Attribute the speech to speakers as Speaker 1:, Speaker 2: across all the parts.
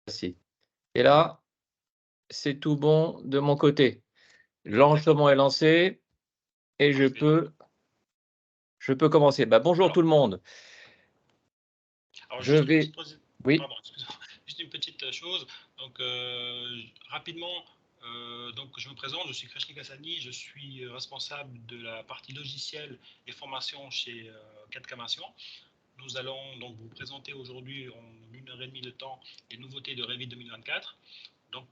Speaker 1: Merci. Et là, c'est tout bon de mon côté.
Speaker 2: D'accord,
Speaker 1: L'enregistrement est lancé et je
Speaker 2: parfait. Donc,
Speaker 1: peux je peux commencer. Bah, bonjour tout
Speaker 2: alors,
Speaker 1: le monde.
Speaker 2: alors
Speaker 1: Je
Speaker 2: juste une
Speaker 1: vais
Speaker 2: petite pause.
Speaker 1: oui,
Speaker 2: Pardon, excusez-moi. Juste une petite chose. Donc, rapidement, donc je me présente. Je suis Krishnik Hassani. Je suis responsable de la partie logicielle et formation chez 4K. Nous allons donc vous présenter aujourd'hui en 1 heure et demie de temps les nouveautés de Revit 2024. Donc,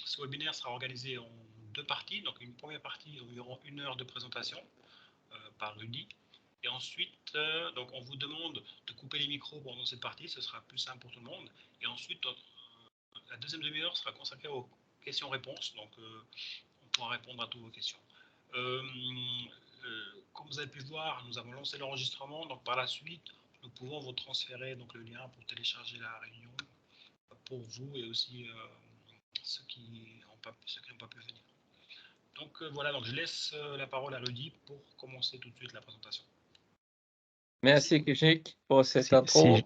Speaker 2: ce webinaire sera organisé en deux parties. Donc, une première partie environ 1 heure de présentation par Rudy. Et ensuite, donc on vous demande de couper les micros pendant cette partie, ce sera plus simple pour tout le monde. Et ensuite, la deuxième demi-heure sera consacrée aux questions-réponses, donc on pourra répondre à toutes vos questions. Comme vous avez pu voir, nous avons lancé l'enregistrement, donc par la suite, nous pouvons vous transférer donc, le lien pour télécharger la réunion pour vous et aussi ceux qui n'ont pas pu venir. Donc voilà, donc je laisse la parole à Rudy pour commencer tout de suite la présentation. Merci.
Speaker 1: merci Kishnik pour cette
Speaker 3: Si, si,
Speaker 1: intro.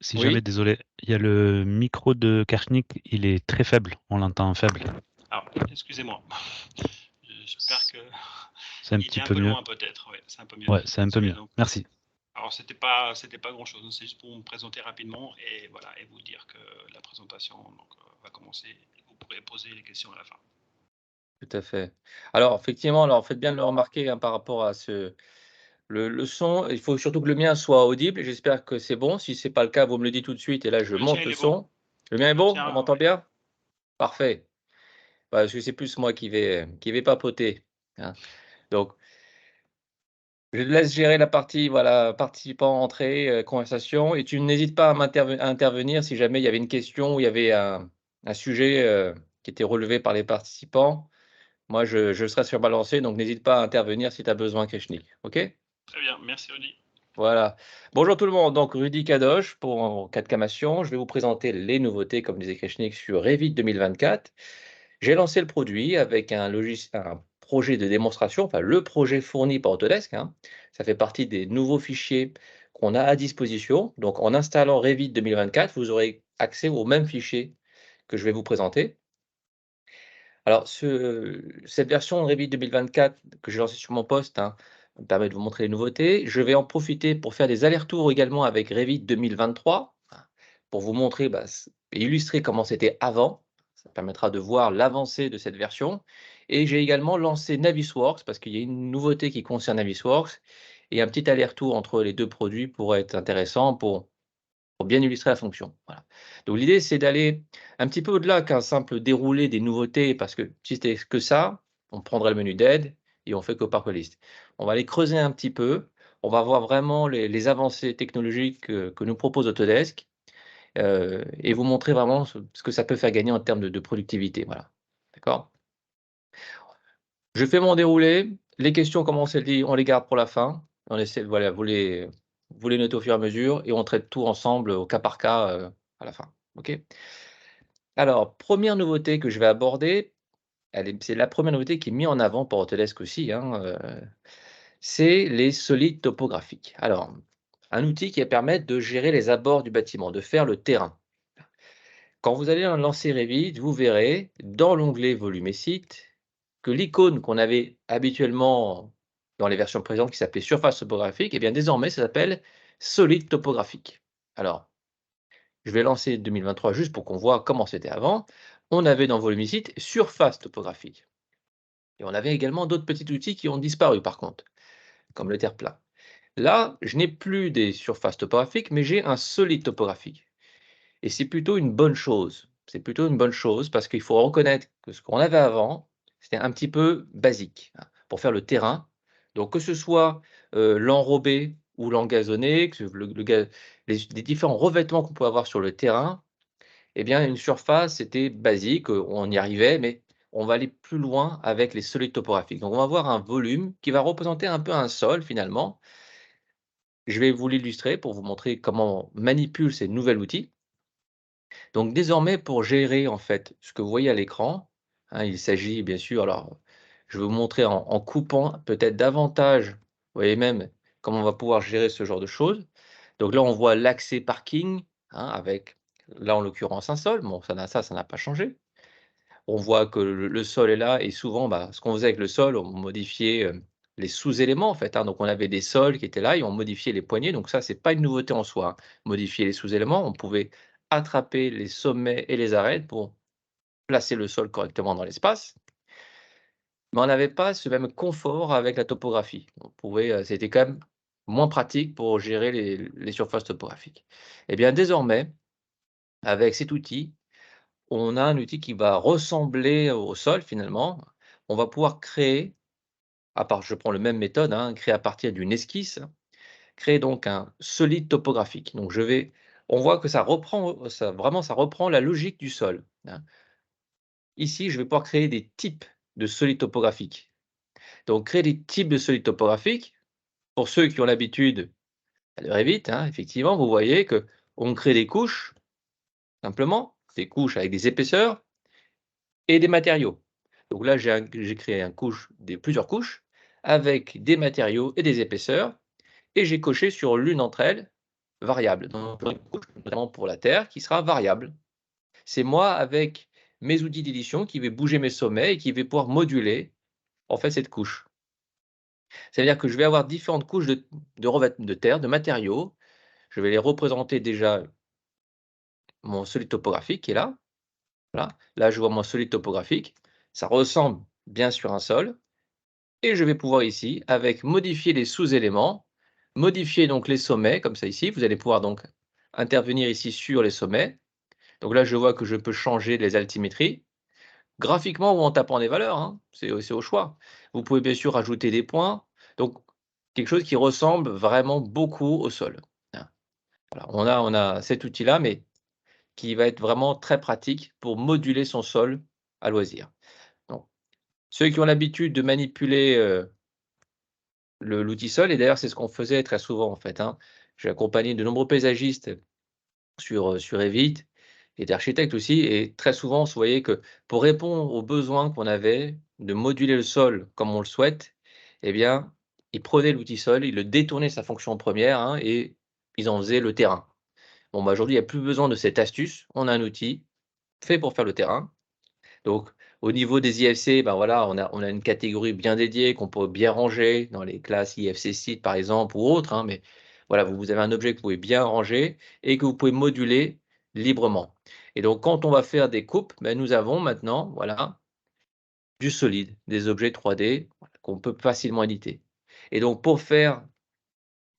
Speaker 3: si jamais,
Speaker 1: Oui,
Speaker 3: désolé, il y a le micro de Karchnik, il est très faible, on l'entend faible.
Speaker 2: Alors, excusez-moi. J'espère que
Speaker 3: C'est un
Speaker 2: il
Speaker 3: petit
Speaker 2: est un
Speaker 3: peu
Speaker 2: peu
Speaker 3: mieux.
Speaker 2: loin peut-être. Ouais, c'est un peu mieux.
Speaker 3: Ouais, c'est un peu
Speaker 2: Désolé.
Speaker 3: mieux.
Speaker 2: Donc,
Speaker 3: Merci.
Speaker 2: alors c'était pas grand-chose. C'est juste pour me présenter rapidement et voilà et vous dire que la présentation donc, va commencer. Vous pourrez poser les questions à la fin.
Speaker 1: tout à fait. Alors effectivement, alors faites bien de le remarquer, hein, par rapport à le son, il faut surtout que le mien soit audible. J'espère que c'est bon. Si c'est pas le cas, vous me le dites tout de suite et là je
Speaker 2: Le tien
Speaker 1: monte
Speaker 2: il
Speaker 1: le
Speaker 2: est bon.
Speaker 1: son. Le mien est
Speaker 2: Le
Speaker 1: bon? On
Speaker 2: tien,
Speaker 1: m'entend
Speaker 2: ouais.
Speaker 1: bien? Parfait. Bah, parce que c'est plus moi qui vais papoter, hein. Donc je te laisse gérer la partie, voilà, participants, entrée, conversation et tu n'hésites pas à intervenir si jamais il y avait une question ou il y avait un sujet, qui était relevé par les participants. Moi, je serai sur ma lancée, donc n'hésite pas à intervenir si tu as besoin, Krishnik. OK?
Speaker 2: Très bien. Merci Rudy.
Speaker 1: Voilà. Bonjour tout le monde, donc Rudy Kadosh pour 4Kmation. Je vais vous présenter les nouveautés, comme disait Krishnik, sur Revit 2024. J'ai lancé le produit avec un projet de démonstration, enfin le projet fourni par Autodesk, hein. Ça fait partie des nouveaux fichiers qu'on a à disposition. Donc en installant Revit 2024, vous aurez accès aux mêmes fichiers que je vais vous présenter. Alors cette version Revit 2024 que j'ai lancée sur mon poste, hein, me permet de vous montrer les nouveautés. Je vais en profiter pour faire des allers-retours également avec Revit 2023, hein, pour vous montrer, bah, et illustrer comment c'était avant. Ça permettra de voir l'avancée de cette version et j'ai également lancé Navisworks parce qu'il y a une nouveauté qui concerne Navisworks et un petit aller-retour entre les 2 produits pourrait être intéressant pour bien illustrer la fonction, voilà. Donc l'idée, c'est d'aller un petit peu au-delà qu'un simple déroulé des nouveautés, parce que si c'était que ça, on prendrait le menu d'aide et on fait Copar List. On va aller creuser un petit peu, on va voir vraiment les avancées technologiques que nous propose Autodesk, et vous montrer vraiment ce que ça peut faire gagner en termes de productivité, voilà. D'accord? Je fais mon déroulé, les questions, comme on s'est dit, on les garde pour la fin. On essaie, voilà, vous les notez au fur et à mesure et on traite tout ensemble au cas par cas, à la fin. OK? Alors, première nouveauté que je vais aborder, c'est la première nouveauté qui est mise en avant par Autodesk aussi, hein, c'est les solides topographiques. Alors, un outil qui va permettre de gérer les abords du bâtiment, de faire le terrain. Quand vous allez lancer Revit, vous verrez dans l'onglet Volume et Sites que l'icône qu'on avait habituellement dans les versions précédentes qui s'appelait Surface topographique, et bien désormais ça s'appelle Solide topographique. Alors, je vais lancer 2023 juste pour qu'on voit comment c'était avant. On avait dans Volume et Sites Surface topographique et on avait également d'autres petits outils qui ont disparu par contre, comme le terre-plein. Là, je n'ai plus des surfaces topographiques, mais j'ai un solide topographique. Et c'est plutôt une bonne chose. C'est plutôt une bonne chose parce qu'il faut reconnaître que ce qu'on avait avant, c'était un petit peu basique, hein, pour faire le terrain. Donc que ce soit, l'enrobé ou l'engazonné, que le ga les différents revêtements qu'on peut avoir sur le terrain, eh bien une surface, c'était basique, on y arrivait, mais on va aller plus loin avec les solides topographiques. Donc on va avoir un volume qui va représenter un peu un sol finalement. Je vais vous l'illustrer pour vous montrer comment on manipule ces nouveaux outils. Donc désormais, pour gérer en fait ce que vous voyez à l'écran, hein, il s'agit bien sûr, alors je vais vous montrer en coupant peut-être davantage, vous voyez même comment on va pouvoir gérer ce genre de choses. Donc là, on voit l'accès parking, hein, avec là, en l'occurrence, un sol. Bon, ça n'a pas changé. On voit que le sol est là et souvent, bah, ce qu'on faisait avec le sol, on modifiait, les sous-éléments, en fait, hein. Donc on avait des sols qui étaient là et on modifiait les poignées. Donc ça, c'est pas une nouveauté en soi, hein. Modifier les sous-éléments, on pouvait attraper les sommets et les arêtes pour placer le sol correctement dans l'espace. Mais on n'avait pas ce même confort avec la topographie. On pouvait, c'était quand même moins pratique pour gérer les surfaces topographiques. Eh bien, désormais, avec cet outil, on a un outil qui va ressembler au sol finalement. On va pouvoir créer, à part je prends le même méthode, hein, créer à partir d'une esquisse, créer donc un solide topographique. Donc on voit que ça reprend la logique du sol, hein. Ici, je vais pouvoir créer des types de solides topographiques. Donc créer des types de solides topographiques, pour ceux qui ont l'habitude de Revit, hein, effectivement, vous voyez que on crée des couches, simplement, des couches avec des épaisseurs et des matériaux. Donc là, j'ai créé plusieurs couches avec des matériaux et des épaisseurs et j'ai coché sur l'une d'entre elles variable. Donc une couche, notamment pour la terre, qui sera variable. C'est moi avec mes outils d'édition qui vais bouger mes sommets et qui vais pouvoir moduler en fait cette couche. Ça veut dire que je vais avoir différentes couches de terre, de matériaux. Je vais les représenter déjà mon solide topographique qui est là. Voilà. Là, je vois mon solide topographique. Ça ressemble bien sur un sol. Et je vais pouvoir ici, avec modifier les sous-éléments, modifier donc les sommets, comme ça ici. Vous allez pouvoir donc intervenir ici sur les sommets. Donc là, je vois que je peux changer les altimétries, graphiquement ou en tapant des valeurs, hein, c'est au choix. Vous pouvez bien sûr ajouter des points. Donc, quelque chose qui ressemble vraiment beaucoup au sol, hein. Voilà, on a cet outil-là, mais qui va être vraiment très pratique pour moduler son sol à loisir. Donc, ceux qui ont l'habitude de manipuler, l'outil sol et d'ailleurs, c'est ce qu'on faisait très souvent, en fait, hein. J'ai accompagné de nombreux paysagistes sur Revit et d'architectes aussi et très souvent, on se voyait que pour répondre aux besoins qu'on avait de moduler le sol comme on le souhaite, eh bien, ils prenaient l'outil sol, ils le détournaient de sa fonction première, hein, et ils en faisaient le terrain. Bon, bah, aujourd'hui, il y a plus besoin de cette astuce. On a un outil fait pour faire le terrain. Donc, au niveau des IFC, ben voilà, on a une catégorie bien dédiée qu'on peut bien ranger dans les classes IFC Site, par exemple, ou autres, hein, mais voilà, vous avez un objet que vous pouvez bien ranger et que vous pouvez moduler librement. Et donc, quand on va faire des coupes, ben, nous avons maintenant, voilà, du solide, des objets 3D voilà, qu'on peut facilement éditer. Et donc, pour faire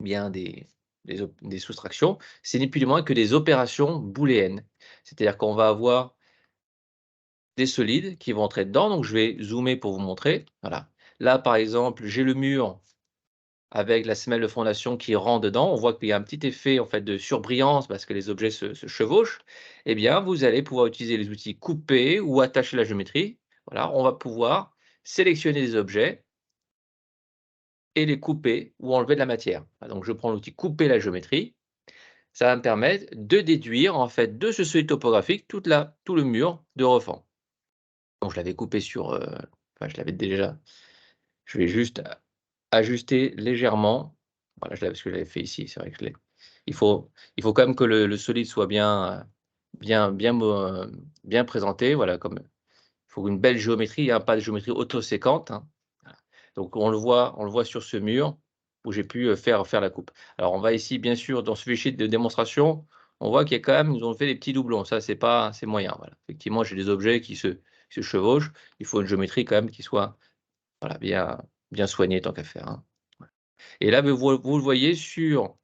Speaker 1: bien des soustractions, c'est ni plus ni moins que des opérations booléennes. C'est-à-dire qu'on va avoir des solides qui vont entrer dedans, donc je vais zoomer pour vous montrer, voilà. Là, par exemple, j'ai le mur avec la semelle de fondation qui rentre dedans. On voit qu'il y a un petit effet, en fait, de surbrillance parce que les objets se chevauchent. Eh bien, vous allez pouvoir utiliser les outils couper ou attacher la géométrie. Voilà, on va pouvoir sélectionner des objets et les couper ou enlever de la matière. Voilà, donc je prends l'outil couper la géométrie. Ça va me permettre de déduire, en fait, de ce solide topographique tout le mur de refend. Donc je l'avais coupé enfin je l'avais déjà. Je vais juste ajuster légèrement. Voilà, parce que je l'avais fait ici, c'est vrai que je l'ai. Il faut il faut quand même que le solide soit bien présenté, voilà, comme il faut une belle géométrie, hein, pas de géométrie auto-sécante, hein. Voilà. Donc on le voit sur ce mur où j'ai pu, faire la coupe. Alors on va ici, bien sûr, dans ce fichier de démonstration, on voit qu'il y a quand même ils ont fait des petits doublons. Ça, c'est moyen, voilà. Effectivement, j'ai des objets qui se chevauchent. Il faut une géométrie quand même qui soit, voilà, bien soignée tant qu'à faire, hein. Et là, beh, vous le voyez sur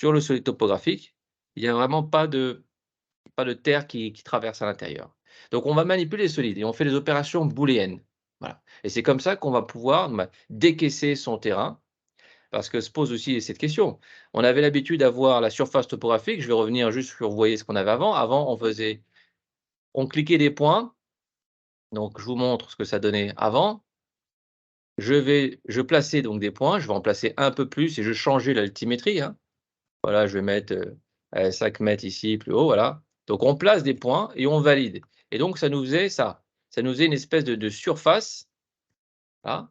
Speaker 1: le solide topographique, il y a vraiment pas de terre qui traverse à l'intérieur. Donc on va manipuler les solides et on fait des opérations booléennes. Voilà, et c'est comme ça qu'on va pouvoir, bah, décaisser son terrain parce que se pose aussi cette question. On avait l'habitude d'avoir la surface topographique, je vais revenir juste sur vous voyez ce qu'on avait avant. Avant, on cliquait des points, donc je vous montre ce que ça donnait avant. Je plaçais donc des points, je vais en placer un peu plus et je changeais l'altimétrie, hein. Voilà, je vais mettre, 5 mètres ici plus haut, voilà. Donc on place des points et on valide et donc ça nous faisait ça. Ça nous faisait une espèce de surface, là,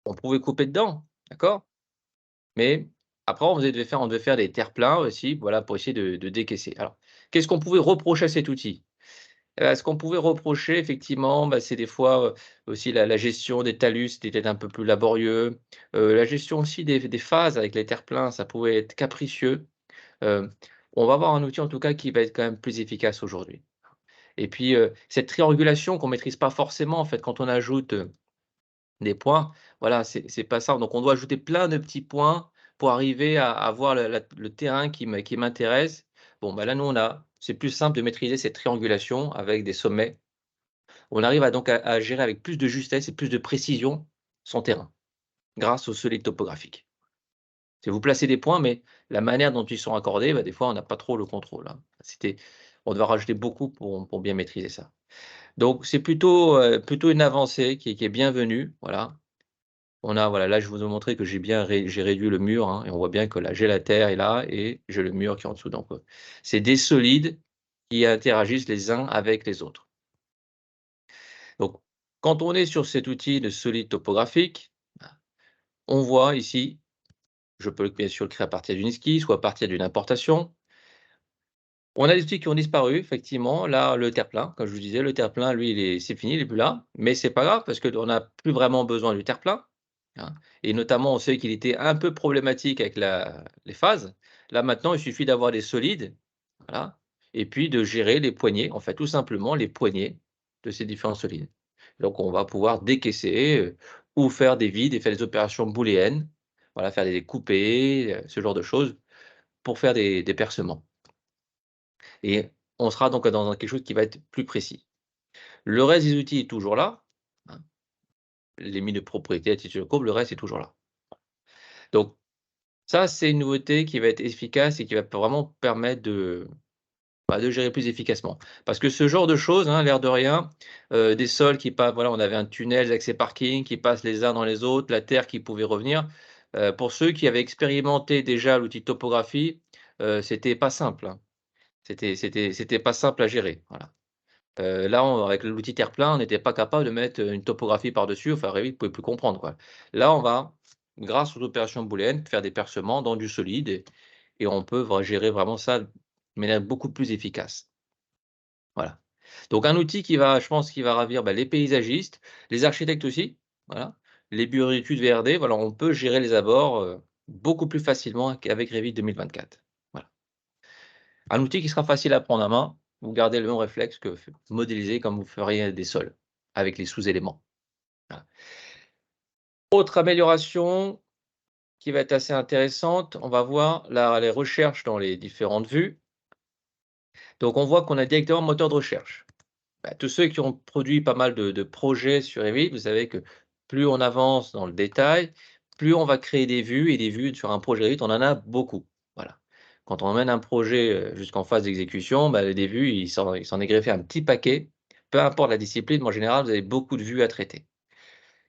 Speaker 1: on pouvait couper dedans, d'accord? Mais Après, on devait faire des terre-pleins aussi, voilà, pour essayer de décaisser. Alors, qu'est-ce qu'on pouvait reprocher à cet outil? Ce qu'on pouvait reprocher effectivement, bah, c'est des fois, aussi la gestion des talus, c'était peut-être un peu plus laborieux. La gestion aussi des phases avec les terre-pleins, ça pouvait être capricieux. Heu, on va avoir un outil en tout cas qui va être quand même plus efficace aujourd'hui. Et puis, cette triangulation qu'on maîtrise pas forcément en fait quand on ajoute, des points, voilà, c'est pas ça. Donc on doit ajouter plein de petits points pour arriver à avoir le terrain qui m'intéresse. Bon, bah, là, nous, c'est plus simple de maîtriser cette triangulation avec des sommets. On arrive à gérer avec plus de justesse et plus de précision son terrain, grâce aux solides topographiques. C'est vous placez des points, mais la manière dont ils sont accordés, bah, des fois, on n'a pas trop le contrôle, hein. On doit rajouter beaucoup pour bien maîtriser ça. Donc c'est plutôt une avancée qui est bienvenue, voilà. Voilà, là, je vous ai montré que j'ai réduit le mur, hein, et on voit bien que là, j'ai la terre est là et j'ai le mur qui est en dessous. Donc, c'est des solides qui interagissent les uns avec les autres. Donc, quand on est sur cet outil de solide topographique, on voit ici, je peux bien sûr le créer à partir d'une esquisse ou à partir d'une importation. On a des outils qui ont disparu, effectivement. Là, le terre-plein, comme je vous disais, le terre-plein, lui, c'est fini, il est plus là. Mais c'est pas grave parce qu'on n'a plus vraiment besoin du terre-plein, hein. Et notamment, on sait qu'il était un peu problématique avec les phases. Là, maintenant, il suffit d'avoir des solides, voilà, et puis de gérer les poignées, en fait, tout simplement les poignées de ces différents solides. Donc, on va pouvoir décaisser, ou faire des vides et faire des opérations booléennes, voilà, faire des coupés, ce genre de choses pour faire des percements. Et on sera donc dans quelque chose qui va être plus précis. Le reste des outils est toujours là, hein, les limites de propriété, attitude de courbe, le reste est toujours là. Donc ça, c'est une nouveauté qui va être efficace et qui va vraiment permettre de gérer plus efficacement. Parce que ce genre de choses, hein, l'air de rien, des sols qui passent, voilà, on avait un tunnel d'accès parking qui passent les uns dans les autres, la terre qui pouvait revenir. Pour ceux qui avaient expérimenté déjà l'outil de topographie, c'était pas simple, hein. C'était pas simple à gérer, voilà. Là, avec l'outil terre-plein, on n'était pas capable de mettre, une topographie par-dessus, enfin Revit ne pouvait plus comprendre, quoi. Là, on va, grâce aux opérations booléennes, faire des percements dans du solide et on peut gérer vraiment ça de manière beaucoup plus efficace. Voilà. Donc un outil je pense, qui va ravir, bah, les paysagistes, les architectes aussi, voilà. Les bureaux d'études VRD, voilà, on peut gérer les abords, beaucoup plus facilement qu'avec Revit 2024. Voilà. Un outil qui sera facile à prendre en main, vous gardez le même réflexe que modéliser comme vous feriez des sols, avec les sous-éléments. Voilà. Autre amélioration qui va être assez intéressante, on va voir les recherches dans les différentes vues. Donc on voit qu'on a directement un moteur de recherche. Bah, tous ceux qui ont produit pas mal de projets sur Revit, vous savez que plus on avance dans le détail, plus on va créer des vues et des vues sur un projet Revit, on en a beaucoup. Voilà. Quand on mène un projet, jusqu'en phase d'exécution, bah, des vues, il s'en est greffé un petit paquet. Peu importe la discipline, mais en général, vous avez beaucoup de vues à traiter.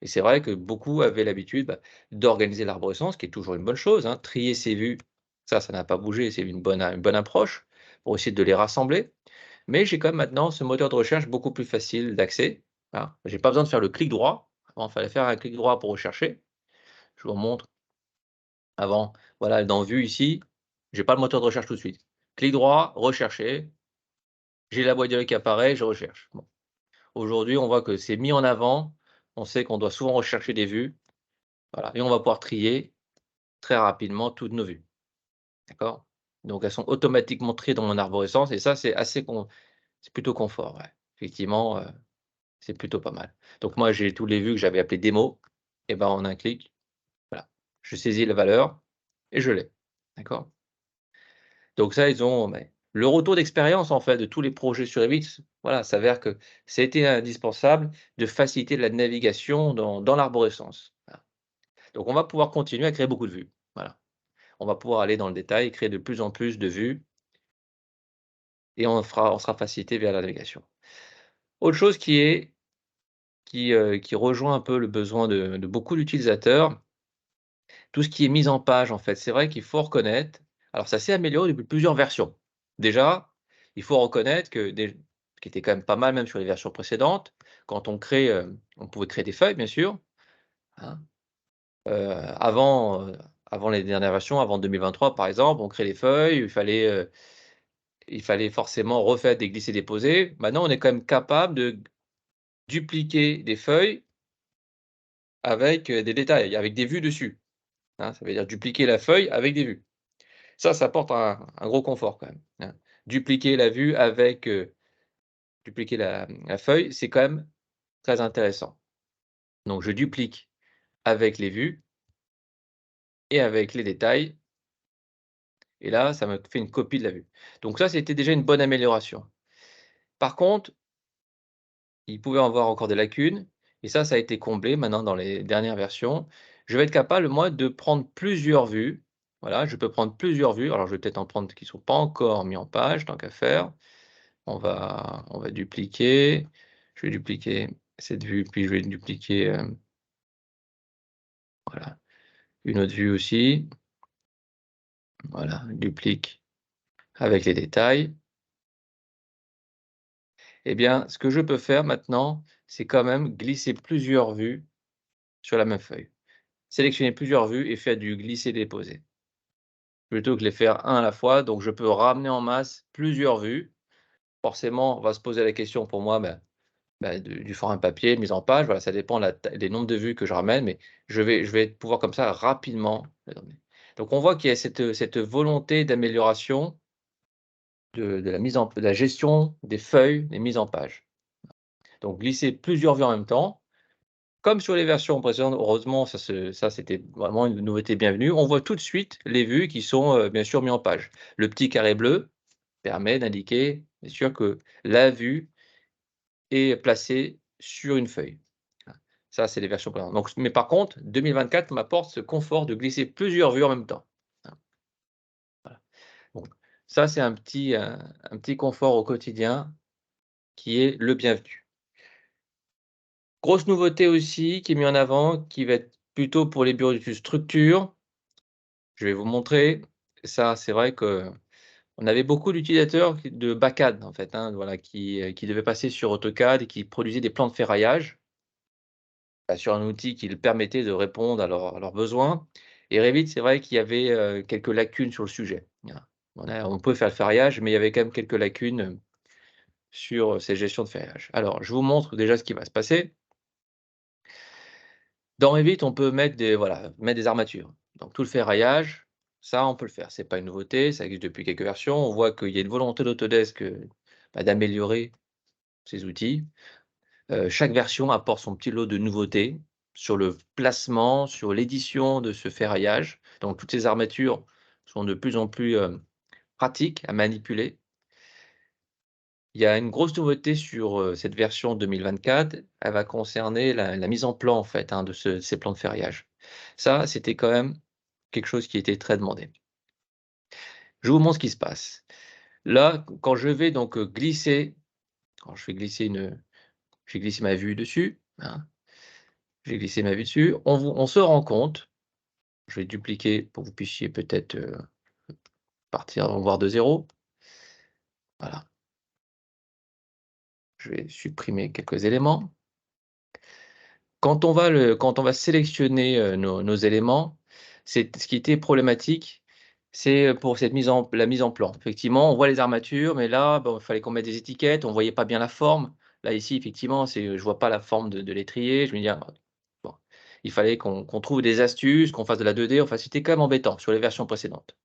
Speaker 1: Et c'est vrai que beaucoup avaient l'habitude, bah, d'organiser l'arborescence, qui est toujours une bonne chose, hein. Trier ses vues, ça n'a pas bougé, c'est une bonne approche pour essayer de les rassembler. Mais j'ai quand même maintenant ce moteur de recherche beaucoup plus facile d'accès, hein. J'ai pas besoin de faire le clic droit. Avant, il fallait faire un clic droit pour rechercher. Je vous montre avant, voilà, dans Vue ici, j'ai pas le moteur de recherche tout de suite. Clic droit, rechercher, j'ai la boîte dialogue qui apparaît, je recherche. Bon. Aujourd'hui, on voit que c'est mis en avant. On sait qu'on doit souvent rechercher des vues, voilà, et on va pouvoir trier très rapidement toutes nos vues. D'accord? Donc elles sont automatiquement triées dans mon arborescence et ça, c'est plutôt confort, ouais. Effectivement, c'est plutôt pas mal. Donc moi, j'ai tous les vues que j'avais appelées démo et ben, en un clic, voilà, je saisis la valeur et je l'ai. D'accord? Donc ça, mais le retour d'expérience, en fait, de tous les projets sur Revit, voilà, s'avère que ça a été indispensable de faciliter la navigation dans l'arborescence. Voilà. Donc on va pouvoir continuer à créer beaucoup de vues. Voilà. On va pouvoir aller dans le détail et créer de plus en plus de vues et on sera facilité vers la navigation. Autre chose qui rejoint un peu le besoin de beaucoup d'utilisateurs, tout ce qui est mise en page, en fait. C'est vrai qu'il faut reconnaître, alors ça s'est amélioré depuis plusieurs versions. Déjà, il faut reconnaître ce qui était quand même pas mal même sur les versions précédentes, quand on pouvait créer des feuilles bien sûr, hein. Avant, avant les dernières versions, avant 2023 par exemple, on crée les feuilles, il fallait forcément refaire des glisser-déposer. Maintenant, on est quand même capable de dupliquer des feuilles avec, des détails, avec des vues dessus, hein. Ça veut dire dupliquer la feuille avec des vues. Ça apporte un gros confort quand même, hein. Dupliquer la vue avec, dupliquer la feuille, c'est quand même très intéressant. Donc je duplique avec les vues et avec les détails et là, ça me fait une copie de la vue. Donc ça, c'était déjà une bonne amélioration. Par contre, il pouvait y avoir encore des lacunes et ça a été comblé maintenant dans les dernières versions. Je vais être capable, moi, de prendre plusieurs vues. Voilà, je peux prendre plusieurs vues. Alors je vais peut-être en prendre qui ne sont pas encore mis en page, tant qu'à faire. On va dupliquer. Je vais dupliquer cette vue, puis je vais dupliquer, voilà, une autre vue aussi. Voilà, duplique avec les détails. Eh bien, ce que je peux faire maintenant, c'est quand même glisser plusieurs vues sur la même feuille. Sélectionner plusieurs vues et faire du glisser-déposer. Plutôt que les faire un à la fois, donc je peux ramener en masse plusieurs vues. Forcément, on va se poser la question pour moi, du format papier, mise en page, voilà, ça dépend des nombres de vues que je ramène, mais je vais pouvoir comme ça rapidement les ramener. Donc on voit qu'il y a cette volonté d'amélioration de la gestion des feuilles, des mises en page. Donc glisser plusieurs vues en même temps, comme sur les versions précédentes, heureusement ça c'était vraiment une nouveauté bienvenue. On voit tout de suite les vues qui sont, bien sûr mis en page. Le petit carré bleu permet d'indiquer, bien sûr, que la vue est placée sur une feuille. Ça, c'est les versions précédentes. Donc mais par contre, 2024 m'apporte ce confort de glisser plusieurs vues en même temps. Voilà. Donc ça, c'est un petit confort au quotidien qui est le bienvenu. Grosse nouveauté aussi qui est mis en avant, qui va être plutôt pour les bureaux d'études structure. Je vais vous montrer. Ça, c'est vrai qu'on avait beaucoup d'utilisateurs de BACAD en fait, hein, voilà, qui devaient passer sur AutoCAD et qui produisaient des plans de ferraillage, sur un outil qui leur permettait de répondre à leurs besoins. Et Revit, c'est vrai qu'il y avait, quelques lacunes sur le sujet. Voilà. On peut faire le ferraillage, mais il y avait quand même quelques lacunes, sur, ces gestions de ferraillage. Alors, je vous montre déjà ce qui va se passer. Dans Revit, on peut mettre des armatures. Donc tout le ferraillage, ça, on peut le faire. C'est pas une nouveauté, ça existe depuis quelques versions. On voit qu'il y a une volonté d'Autodesk, d'améliorer ces outils. Chaque version apporte son petit lot de nouveautés sur le placement, sur l'édition de ce ferraillage. Donc toutes ces armatures sont de plus en plus, pratiques à manipuler. Il y a une grosse nouveauté sur, cette version 2024, elle va concerner la mise en plan en fait, hein, de ces plans de ferraillage. Ça, c'était quand même quelque chose qui était très demandé. Je vous montre ce qui se passe. Là, quand je vais donc, glisser, quand je vais glisser ma vue dessus, hein, j'ai glissé ma vue dessus, on se rend compte, je vais dupliquer pour que vous puissiez peut-être, partir voir de zéro. Voilà. Je vais supprimer quelques éléments. Quand on va sélectionner, nos éléments, c'est ce qui était problématique, c'est, pour la mise en plan. Effectivement, on voit les armatures, mais là, bon, il fallait qu'on mette des étiquettes, on voyait pas bien la forme. Là, ici, effectivement, je vois pas la forme de l'étrier. Je me dis: «Ah, bon». Il fallait qu'on trouve des astuces, qu'on fasse de la 2D, enfin, c'était quand même embêtant sur les versions précédentes.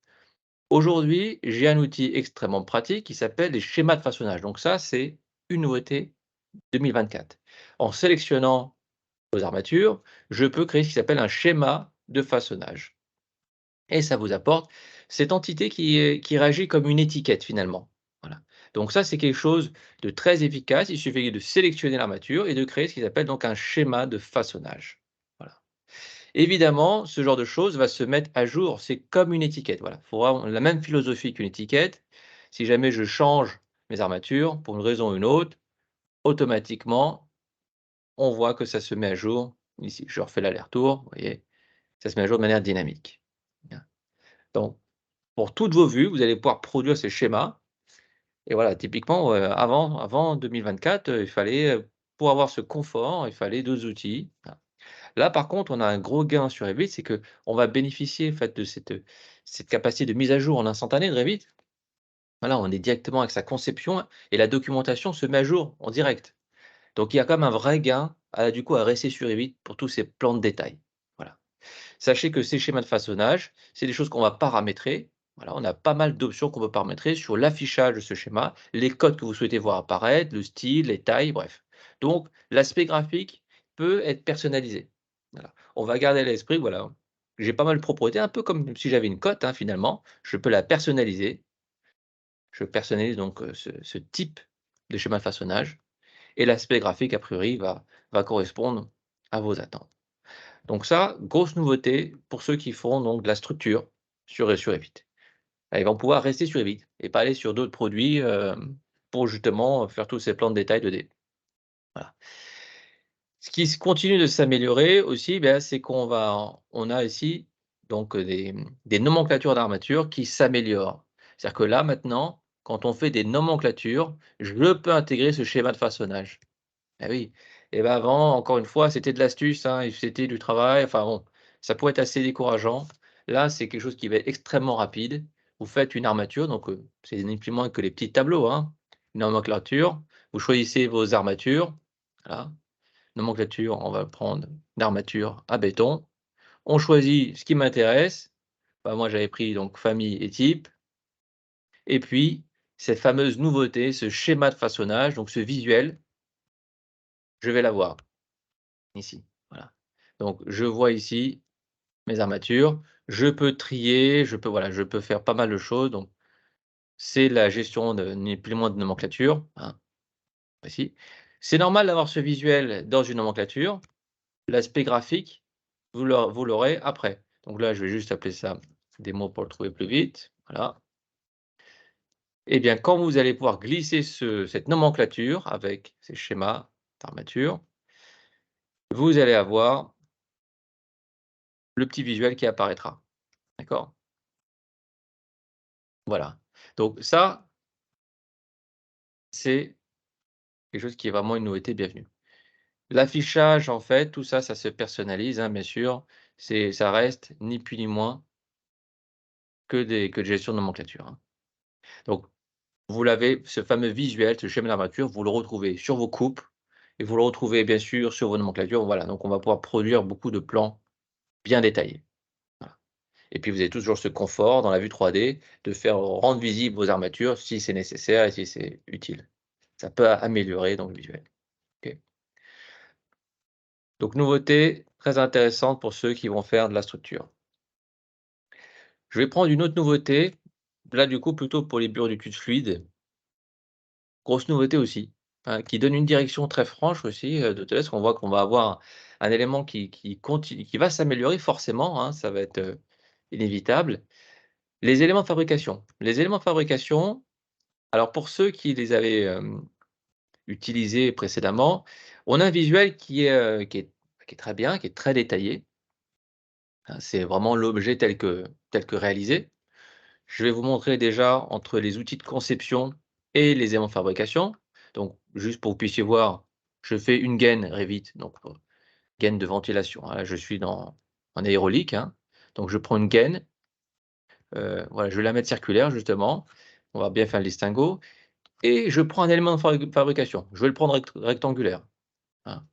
Speaker 1: Aujourd'hui, j'ai un outil extrêmement pratique qui s'appelle les schémas de façonnage. Donc ça, c'est une nouveauté 2024. En sélectionnant vos armatures, je peux créer ce qui s'appelle un schéma de façonnage et ça vous apporte cette entité qui réagit comme une étiquette finalement. Voilà. Donc ça, c'est quelque chose de très efficace. Il suffit de sélectionner l'armature et de créer ce qu'ils appellent donc un schéma de façonnage. Voilà. Évidemment, ce genre de choses va se mettre à jour. C'est comme une étiquette. Voilà. Il faut avoir la même philosophie qu'une étiquette. Si jamais je change mes armatures pour une raison ou une autre, automatiquement, on voit que ça se met à jour. Ici, je refais l'aller-retour, vous voyez, ça se met à jour de manière dynamique. Bien. Donc, pour toutes vos vues, vous allez pouvoir produire ces schémas. Et voilà, typiquement, avant 2024, il fallait, pour avoir ce confort, il fallait 2 outils. Voilà. Là, par contre, on a un gros gain sur Revit, c'est qu'on va bénéficier, en fait, de cette capacité de mise à jour en instantané de Revit. Voilà, on est directement avec sa conception et la documentation se met à jour en direct. Donc il y a quand même un vrai gain du coup, à rester sur Revit pour tous ces plans de détail. Voilà. Sachez que ces schémas de façonnage, c'est des choses qu'on va paramétrer. Voilà, on a pas mal d'options qu'on peut paramétrer sur l'affichage de ce schéma, les codes que vous souhaitez voir apparaître, le style, les tailles, bref. Donc l'aspect graphique peut être personnalisé. Voilà. On va garder à l'esprit, voilà, j'ai pas mal de propriétés, un peu comme si j'avais une cote, hein, finalement. Je peux la personnaliser. Je personnalise donc ce type de schéma de façonnage et l'aspect graphique, a priori, va correspondre à vos attentes. Donc ça, grosse nouveauté pour ceux qui font donc de la structure sur Revit. Ils vont pouvoir rester sur Revit et pas aller sur d'autres produits, pour justement faire tous ces plans de détail 2D. Voilà. Ce qui continue de s'améliorer aussi, c'est on a ici donc des nomenclatures d'armature qui s'améliorent. C'est-à-dire que là, maintenant, quand on fait des nomenclatures, je peux intégrer ce schéma de façonnage. Ah oui, et avant, encore une fois, c'était de l'astuce, hein, et c'était du travail, enfin bon, ça pourrait être assez décourageant. Là, c'est quelque chose qui va être extrêmement rapide. Vous faites une armature, donc c'est ni plus moins que les petits tableaux, hein. Une nomenclature, vous choisissez vos armatures, voilà. Nomenclature, on va prendre une armature à béton. On choisit ce qui m'intéresse. Bah, moi, j'avais pris donc famille et type. Et puis, cette fameuse nouveauté, ce schéma de façonnage, donc ce visuel, je vais l'avoir ici. Voilà. Donc, je vois ici mes armatures. Je peux trier, voilà, je peux faire pas mal de choses. Donc, c'est la gestion de ni plus ni moins de nomenclature, hein, ici. C'est normal d'avoir ce visuel dans une nomenclature. L'aspect graphique, vous l'aurez après. Donc là, je vais juste appeler ça des mots pour le trouver plus vite. Voilà. Et bien, quand vous allez pouvoir glisser cette nomenclature avec ces schémas d'armature, vous allez avoir le petit visuel qui apparaîtra. D'accord? Voilà. Donc ça, c'est quelque chose qui est vraiment une nouveauté bienvenue. L'affichage, en fait, tout ça, ça se personnalise, hein, bien sûr. Ça reste ni plus ni moins que de gestion de nomenclature, hein. Donc vous l'avez, ce fameux visuel, ce schéma d'armature, vous le retrouvez sur vos coupes et vous le retrouvez bien sûr sur vos nomenclatures. Voilà, donc on va pouvoir produire beaucoup de plans bien détaillés. Voilà. Et puis vous avez toujours ce confort dans la vue 3D de faire rendre visibles vos armatures si c'est nécessaire et si c'est utile. Ça peut améliorer donc le visuel. OK. Donc nouveauté très intéressante pour ceux qui vont faire de la structure. Je vais prendre une autre nouveauté, là du coup plutôt pour les bureaux d'études fluides. Grosse nouveauté aussi, hein, qui donne une direction très franche aussi, de test. On voit qu'on va avoir un élément qui va s'améliorer forcément, hein, ça va être, inévitable. Les éléments de fabrication. Les éléments de fabrication, alors pour ceux qui les avaient, utilisés précédemment, on a un visuel qui est très bien, qui est très détaillé, hein. C'est vraiment l'objet tel que réalisé. Je vais vous montrer déjà entre les outils de conception et les éléments de fabrication. Donc, juste pour que vous puissiez voir, je fais une gaine Revit, donc gaine de ventilation, hein. Là, je suis en aérolique, hein. Donc, je prends une gaine, voilà, je vais la mettre circulaire justement. On va bien faire le distinguo et je prends un élément de fabrication. Je vais le prendre rectangulaire, hein.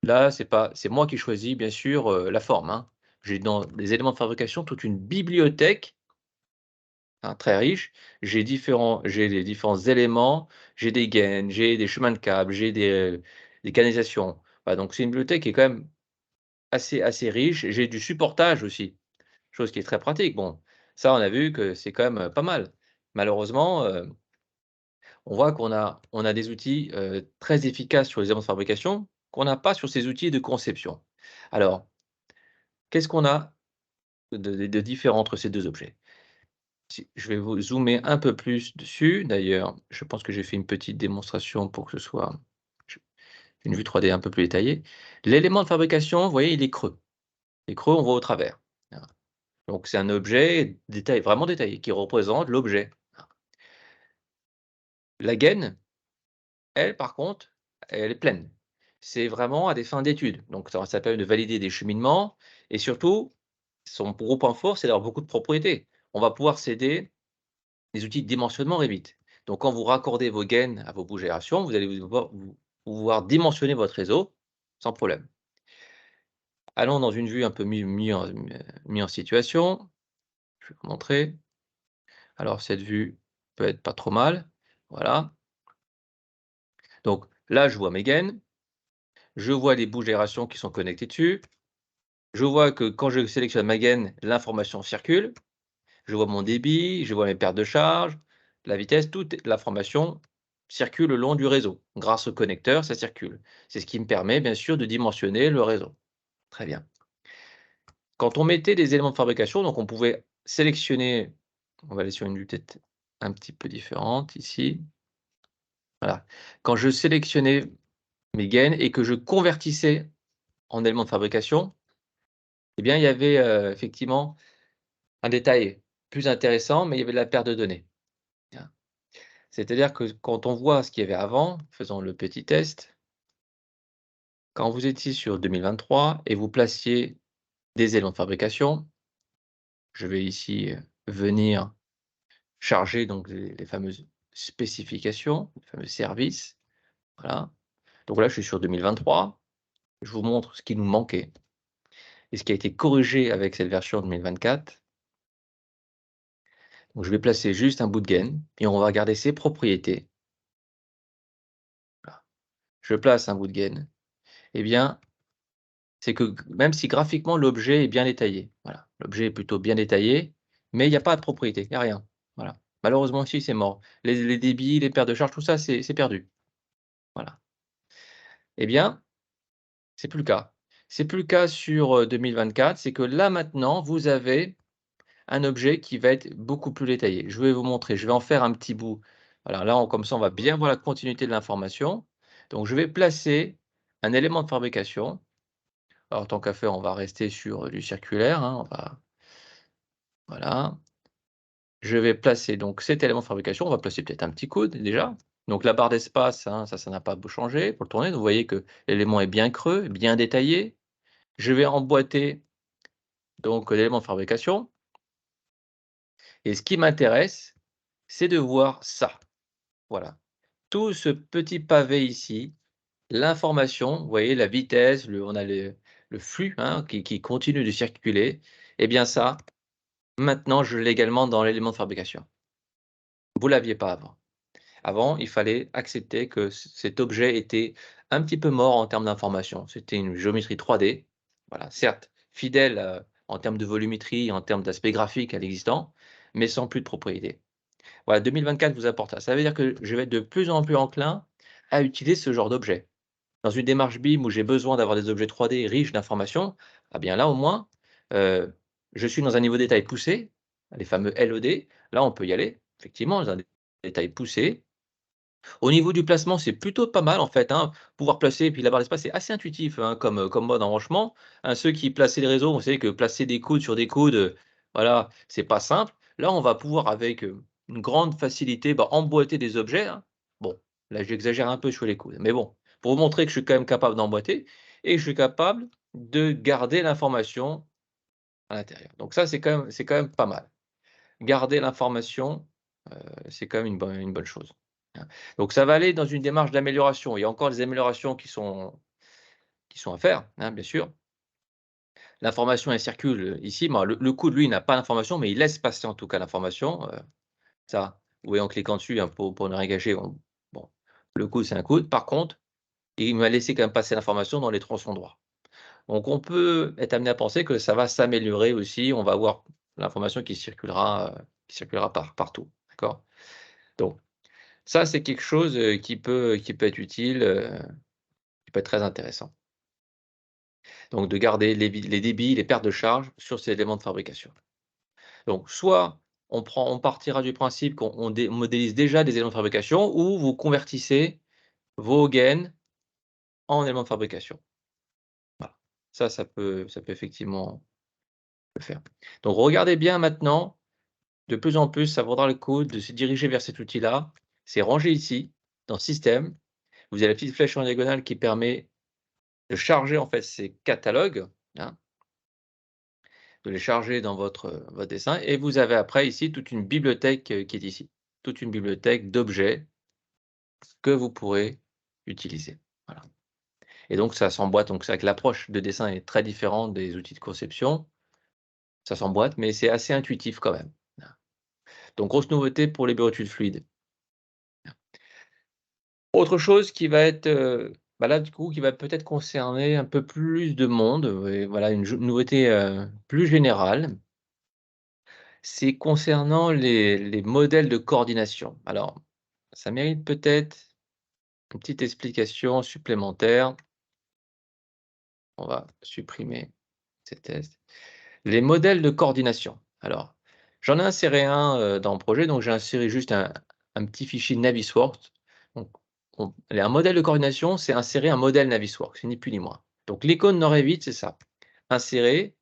Speaker 1: Là, c'est moi qui choisis bien sûr, la forme, hein. J'ai dans les éléments de fabrication toute une bibliothèque, hein, très riche. J'ai les différents éléments, j'ai des gaines, j'ai des chemins de câbles, j'ai des canalisations. Voilà, donc c'est une bibliothèque qui est quand même assez riche. J'ai du supportage aussi, chose qui est très pratique. Bon, ça, on a vu que c'est quand même, pas mal. Malheureusement, on voit qu'on a des outils, très efficaces sur les éléments de fabrication, qu'on n'a pas sur ces outils de conception. Alors, qu'est-ce qu'on a de différent entre ces 2 objets? Si je vais vous zoomer un peu plus dessus. D'ailleurs, je pense que j'ai fait une petite démonstration pour que ce soit j une vue 3D un peu plus détaillée. L'élément de fabrication, vous voyez, il est creux. Il est creux, on voit au travers. Voilà. Donc c'est un objet vraiment détaillé qui représente l'objet. La gaine, elle, par contre, elle est pleine. c'est vraiment à des fins d'études. Donc ça permet de valider des cheminements et surtout, son gros point fort, c'est d'avoir beaucoup de propriétés. On va pouvoir céder des outils de dimensionnement Revit. Donc quand vous raccordez vos gaines à vos bouts génération, vous allez pouvoir dimensionner votre réseau sans problème. Allons dans une vue un peu mis en situation. Je vais vous montrer. Alors cette vue peut être pas trop mal. Voilà. Donc là, je vois mes gaines. Je vois les bouts génération qui sont connectés dessus. Je vois que quand je sélectionne ma gaine, l'information circule. Je vois mon débit, je vois mes pertes de charge, la vitesse, toute l'information circule le long du réseau. Grâce au connecteur, ça circule. C'est ce qui me permet, bien sûr, de dimensionner le réseau. Très bien. Quand on mettait des éléments de fabrication, donc on pouvait sélectionner, on va aller sur une vue peut-être un petit peu différente ici. Voilà. Quand je sélectionnais mes gaines et que je convertissais en éléments de fabrication, eh bien, il y avait effectivement un détail plus intéressant, mais il y avait de la perte de données. Hein. C'est-à-dire que quand on voit ce qu'il y avait avant, faisons le petit test, quand vous étiez sur 2023 et vous placiez des éléments de fabrication, je vais ici venir charger donc les fameuses spécifications, les fameux services. Voilà. Donc là, je suis sur 2023. Je vous montre ce qui nous manquait et ce qui a été corrigé avec cette version 2024. Donc je vais placer juste un bout de gaine et on va regarder ses propriétés. Voilà. Je place un bout de gaine. Eh bien, c'est que même si graphiquement l'objet est bien détaillé, voilà, l'objet est plutôt bien détaillé, mais il n'y a pas de propriété, il n'y a rien. Voilà. Malheureusement ici, c'est mort. Les débits, les pertes de charge, tout ça, c'est perdu. Voilà. Eh bien, c'est plus le cas. C'est plus le cas sur 2024, c'est que là maintenant, vous avez un objet qui va être beaucoup plus détaillé. Je vais vous montrer, je vais en faire un petit bout. Voilà, là, comme ça, on va bien voir la continuité de l'information. Donc, je vais placer un élément de fabrication. Alors, tant qu'à faire, on va rester sur du circulaire. Hein, voilà. Je vais placer donc cet élément de fabrication. On va placer peut-être un petit coude déjà. Donc, la barre d'espace, hein, ça n'a pas changé pour le tourner. Vous voyez que l'élément est bien creux, bien détaillé. Je vais emboîter donc l'élément de fabrication. Et ce qui m'intéresse, c'est de voir ça. Voilà. Tout ce petit pavé ici, l'information, vous voyez la vitesse, on a le flux hein, qui continue de circuler. Eh bien ça, maintenant, je l'ai également dans l'élément de fabrication. Vous ne l'aviez pas avant. Avant, il fallait accepter que cet objet était un petit peu mort en termes d'information. C'était une géométrie 3D, voilà, certes fidèle en termes de volumétrie, en termes d'aspect graphique à l'existant, mais sans plus de propriété. Voilà, 2024 vous apporte ça. Ça veut dire que je vais être de plus en plus enclin à utiliser ce genre d'objet. Dans une démarche BIM où j'ai besoin d'avoir des objets 3D riches d'informations, ah bien là au moins, heu, je suis dans un niveau de détail poussé, les fameux LED. Là, on peut y aller, effectivement, dans un détail poussé. Au niveau du placement, c'est plutôt pas mal en fait, hein. Pouvoir placer et puis la barre d'espace, c'est assez intuitif, hein, comme mode en rangement. Hein, ceux qui plaçaient les réseaux, vous savez que placer des coudes sur des coudes, voilà, c'est pas simple. Là, on va pouvoir avec, une grande facilité, bah, emboîter des objets, hein. Bon, là, j'exagère un peu sur les coudes, mais bon, pour vous montrer que je suis quand même capable d'emboîter et que je suis capable de garder l'information à l'intérieur. Donc ça, c'est quand même pas mal. Garder l'information, c'est quand même une bonne chose, hein. Donc ça va aller dans une démarche d'amélioration. Il y a encore des améliorations qui sont à faire, hein, bien sûr. L'information, elle circule, ici. Bon, le coude, lui, n'a pas l'information, mais il laisse passer en tout cas l'information, ça, vous voyez en cliquant dessus, hein, pour ne rien gâcher, bon, le coude, c'est un coude. Par contre, il m'a laissé quand même passer l'information dans les tronçons droits. Donc on peut être amené à penser que ça va s'améliorer aussi. On va avoir l'information qui circulera partout, d'accord? Donc ça, c'est quelque chose, qui peut être utile, qui peut être très intéressant. Donc de garder les débits, les pertes de charge sur ces éléments de fabrication. Donc soit on partira du principe qu'on modélise déjà des éléments de fabrication ou vous convertissez vos gaines en éléments de fabrication. Voilà. Ça peut effectivement le faire. Donc regardez bien maintenant, de plus en plus, ça vaudra le coup de se diriger vers cet outil-là. C'est rangé ici, dans Système. Vous avez la petite flèche en diagonale qui permet de charger en fait ces catalogues, hein, de les charger dans votre dessin et vous avez après ici toute une bibliothèque, qui est ici. Toute une bibliothèque d'objets que vous pourrez utiliser. Voilà et donc ça s'emboîte, donc c'est vrai que l'approche de dessin est très différente des outils de conception. Ça s'emboîte, mais c'est assez intuitif quand même. Donc grosse nouveauté pour les bureaux d'études fluides. Autre chose qui va être, bah, là, du coup, qui va peut-être concerner un peu plus de monde, et voilà une nouveauté, plus générale. C'est concernant les modèles de coordination. Alors, ça mérite peut-être une petite explication supplémentaire. On va supprimer ces tests. Les modèles de coordination. Alors, j'en ai inséré un, dans le projet, donc j'ai inséré juste un petit fichier Navisworks. Donc un modèle de coordination, c'est insérer un modèle Navisworks, ni plus ni moins. Donc l'icône dans Revit, c'est ça. Insérer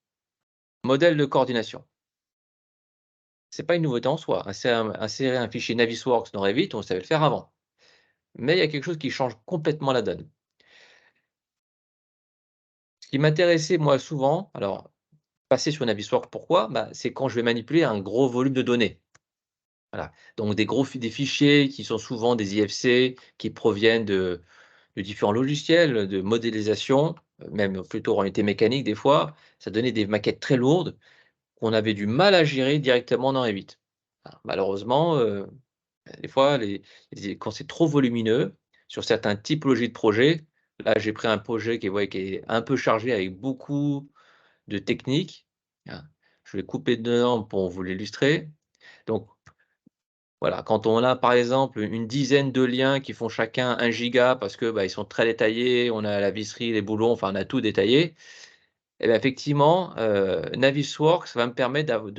Speaker 1: modèle de coordination. C'est pas une nouveauté en soi. Insérer un fichier Navisworks dans Revit, on savait le faire avant. Mais il y a quelque chose qui change complètement la donne. Ce qui m'intéressait moi souvent, alors passer sur Navisworks pourquoi? Bah, c'est quand je vais manipuler un gros volume de données. Voilà, donc des fichiers qui sont souvent des IFC, qui proviennent de différents logiciels de modélisation, même plutôt orientés mécaniques des fois. Ça donnait des maquettes très lourdes qu'on avait du mal à gérer directement dans Revit. Voilà, malheureusement, des fois quand c'est trop volumineux, sur certaines typologies de projets, là j'ai pris un projet qui est un peu chargé avec beaucoup de techniques, hein. Je vais couper dedans pour vous l'illustrer. Donc voilà, quand on a par exemple une dizaine de liens qui font chacun 1 giga parce que, bah, ils sont très détaillés, on a la visserie, les boulons, enfin on a tout détaillé et bah, effectivement, Navisworks va me permettre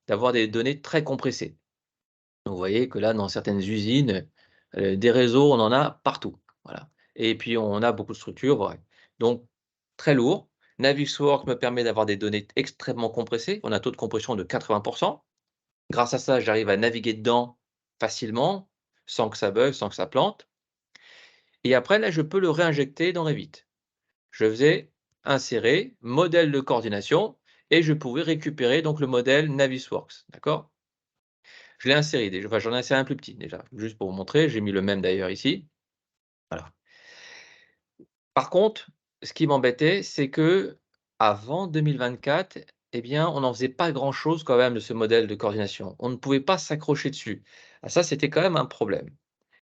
Speaker 1: d'avoir des données très compressées. Donc vous voyez que là, dans certaines usines, des réseaux, on en a partout, voilà et puis on a beaucoup de structures, ouais. Donc très lourd. Navisworks me permet d'avoir des données extrêmement compressées. On a un taux de compression de 80. Grâce à ça, j'arrive à naviguer dedans facilement, sans que ça bug, sans que ça plante et après là, je peux le réinjecter dans Revit. Je faisais insérer modèle de coordination et je pouvais récupérer donc le modèle Navisworks, d'accord? Je l'ai inséré déjà, enfin j'en ai inséré un plus petit déjà, juste pour vous montrer, j'ai mis le même d'ailleurs ici, voilà. Par contre, ce qui m'embêtait, c'est qu'avant 2024, eh bien, on n'en faisait pas grand-chose quand même de ce modèle de coordination. On ne pouvait pas s'accrocher dessus. Ah ça, c'était quand même un problème.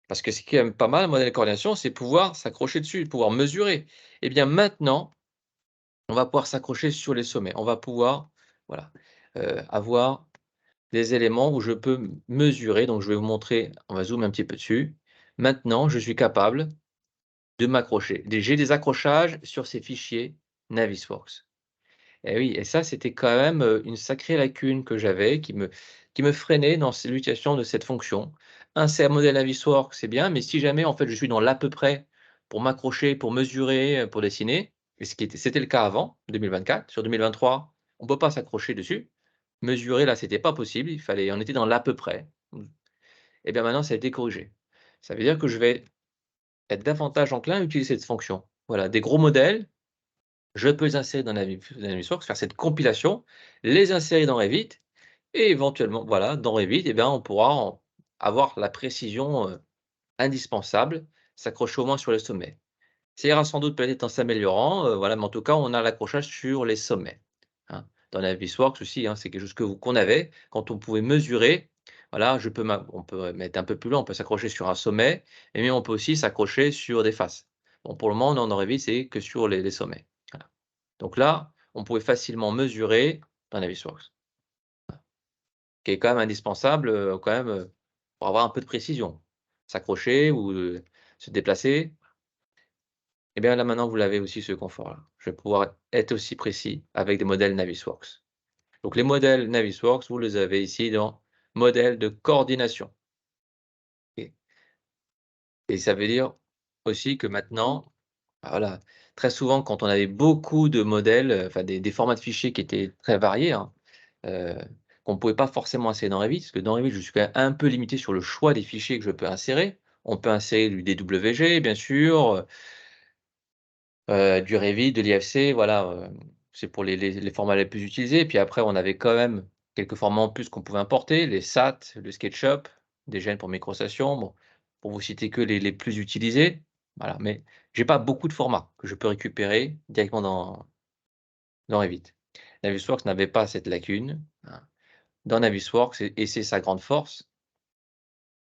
Speaker 1: Parce que ce qui est quand même pas mal, un modèle de coordination, c'est pouvoir s'accrocher dessus, pouvoir mesurer. Eh bien maintenant, on va pouvoir s'accrocher sur les sommets. On va pouvoir, voilà, avoir des éléments où je peux mesurer. Donc je vais vous montrer, on va zoomer un petit peu dessus. Maintenant, je suis capable de m'accrocher. J'ai des accrochages sur ces fichiers Navisworks. Et oui, et ça, c'était quand même, une sacrée lacune que j'avais qui me freinait dans l'utilisation de cette fonction. C'est un modèle Navisworks, c'est bien, mais si jamais, en fait, je suis dans l'à peu près pour m'accrocher, pour mesurer, pour dessiner, et c'était le cas avant 2024. Sur 2023, on peut pas s'accrocher dessus. Mesurer, là, c'était pas possible, on était dans l'à peu près. Et bien maintenant, ça a été corrigé. Ça veut dire que je vais être davantage enclin à utiliser cette fonction. Voilà, des gros modèles, je peux les insérer dans Navisworks, faire cette compilation, les insérer dans Revit et éventuellement, voilà, dans Revit, eh bien, on pourra avoir la précision indispensable, s'accrocher au moins sur les sommets. Ça ira sans doute peut-être en s'améliorant, voilà, mais en tout cas, on a l'accrochage sur les sommets, hein. Dans Navisworks aussi, hein, c'est quelque chose qu'on avait quand on pouvait mesurer. Voilà, on peut mettre un peu plus loin, on peut s'accrocher sur un sommet, mais on peut aussi s'accrocher sur des faces. Bon, pour le moment, dans Revit, c'est que sur les sommets. Voilà. Donc là, on pouvait facilement mesurer dans Navisworks, qui est quand même indispensable, quand même, pour avoir un peu de précision. S'accrocher ou, se déplacer. Et bien là, maintenant, vous l'avez aussi ce confort-là. Je vais pouvoir être aussi précis avec des modèles Navisworks. Donc les modèles Navisworks, vous les avez ici dans modèle de coordination et ça veut dire aussi que maintenant, bah, voilà, très souvent quand on avait beaucoup de modèles, enfin des formats de fichiers qui étaient très variés, hein, heu, qu'on ne pouvait pas forcément insérer dans Revit, parce que dans Revit, je suis quand même un peu limité sur le choix des fichiers que je peux insérer. On peut insérer du DWG bien sûr, du Revit, de l'IFC, voilà, c'est pour les formats les plus utilisés. Puis après, on avait quand même quelques formats en plus qu'on pouvait importer, les SAT, le SketchUp, des gènes pour microstations, bon, pour vous citer que les plus utilisés. Voilà, mais j'ai pas beaucoup de formats que je peux récupérer directement dans Revit. Navisworks n'avait pas cette lacune, hein. Dans Navisworks et c'est sa grande force,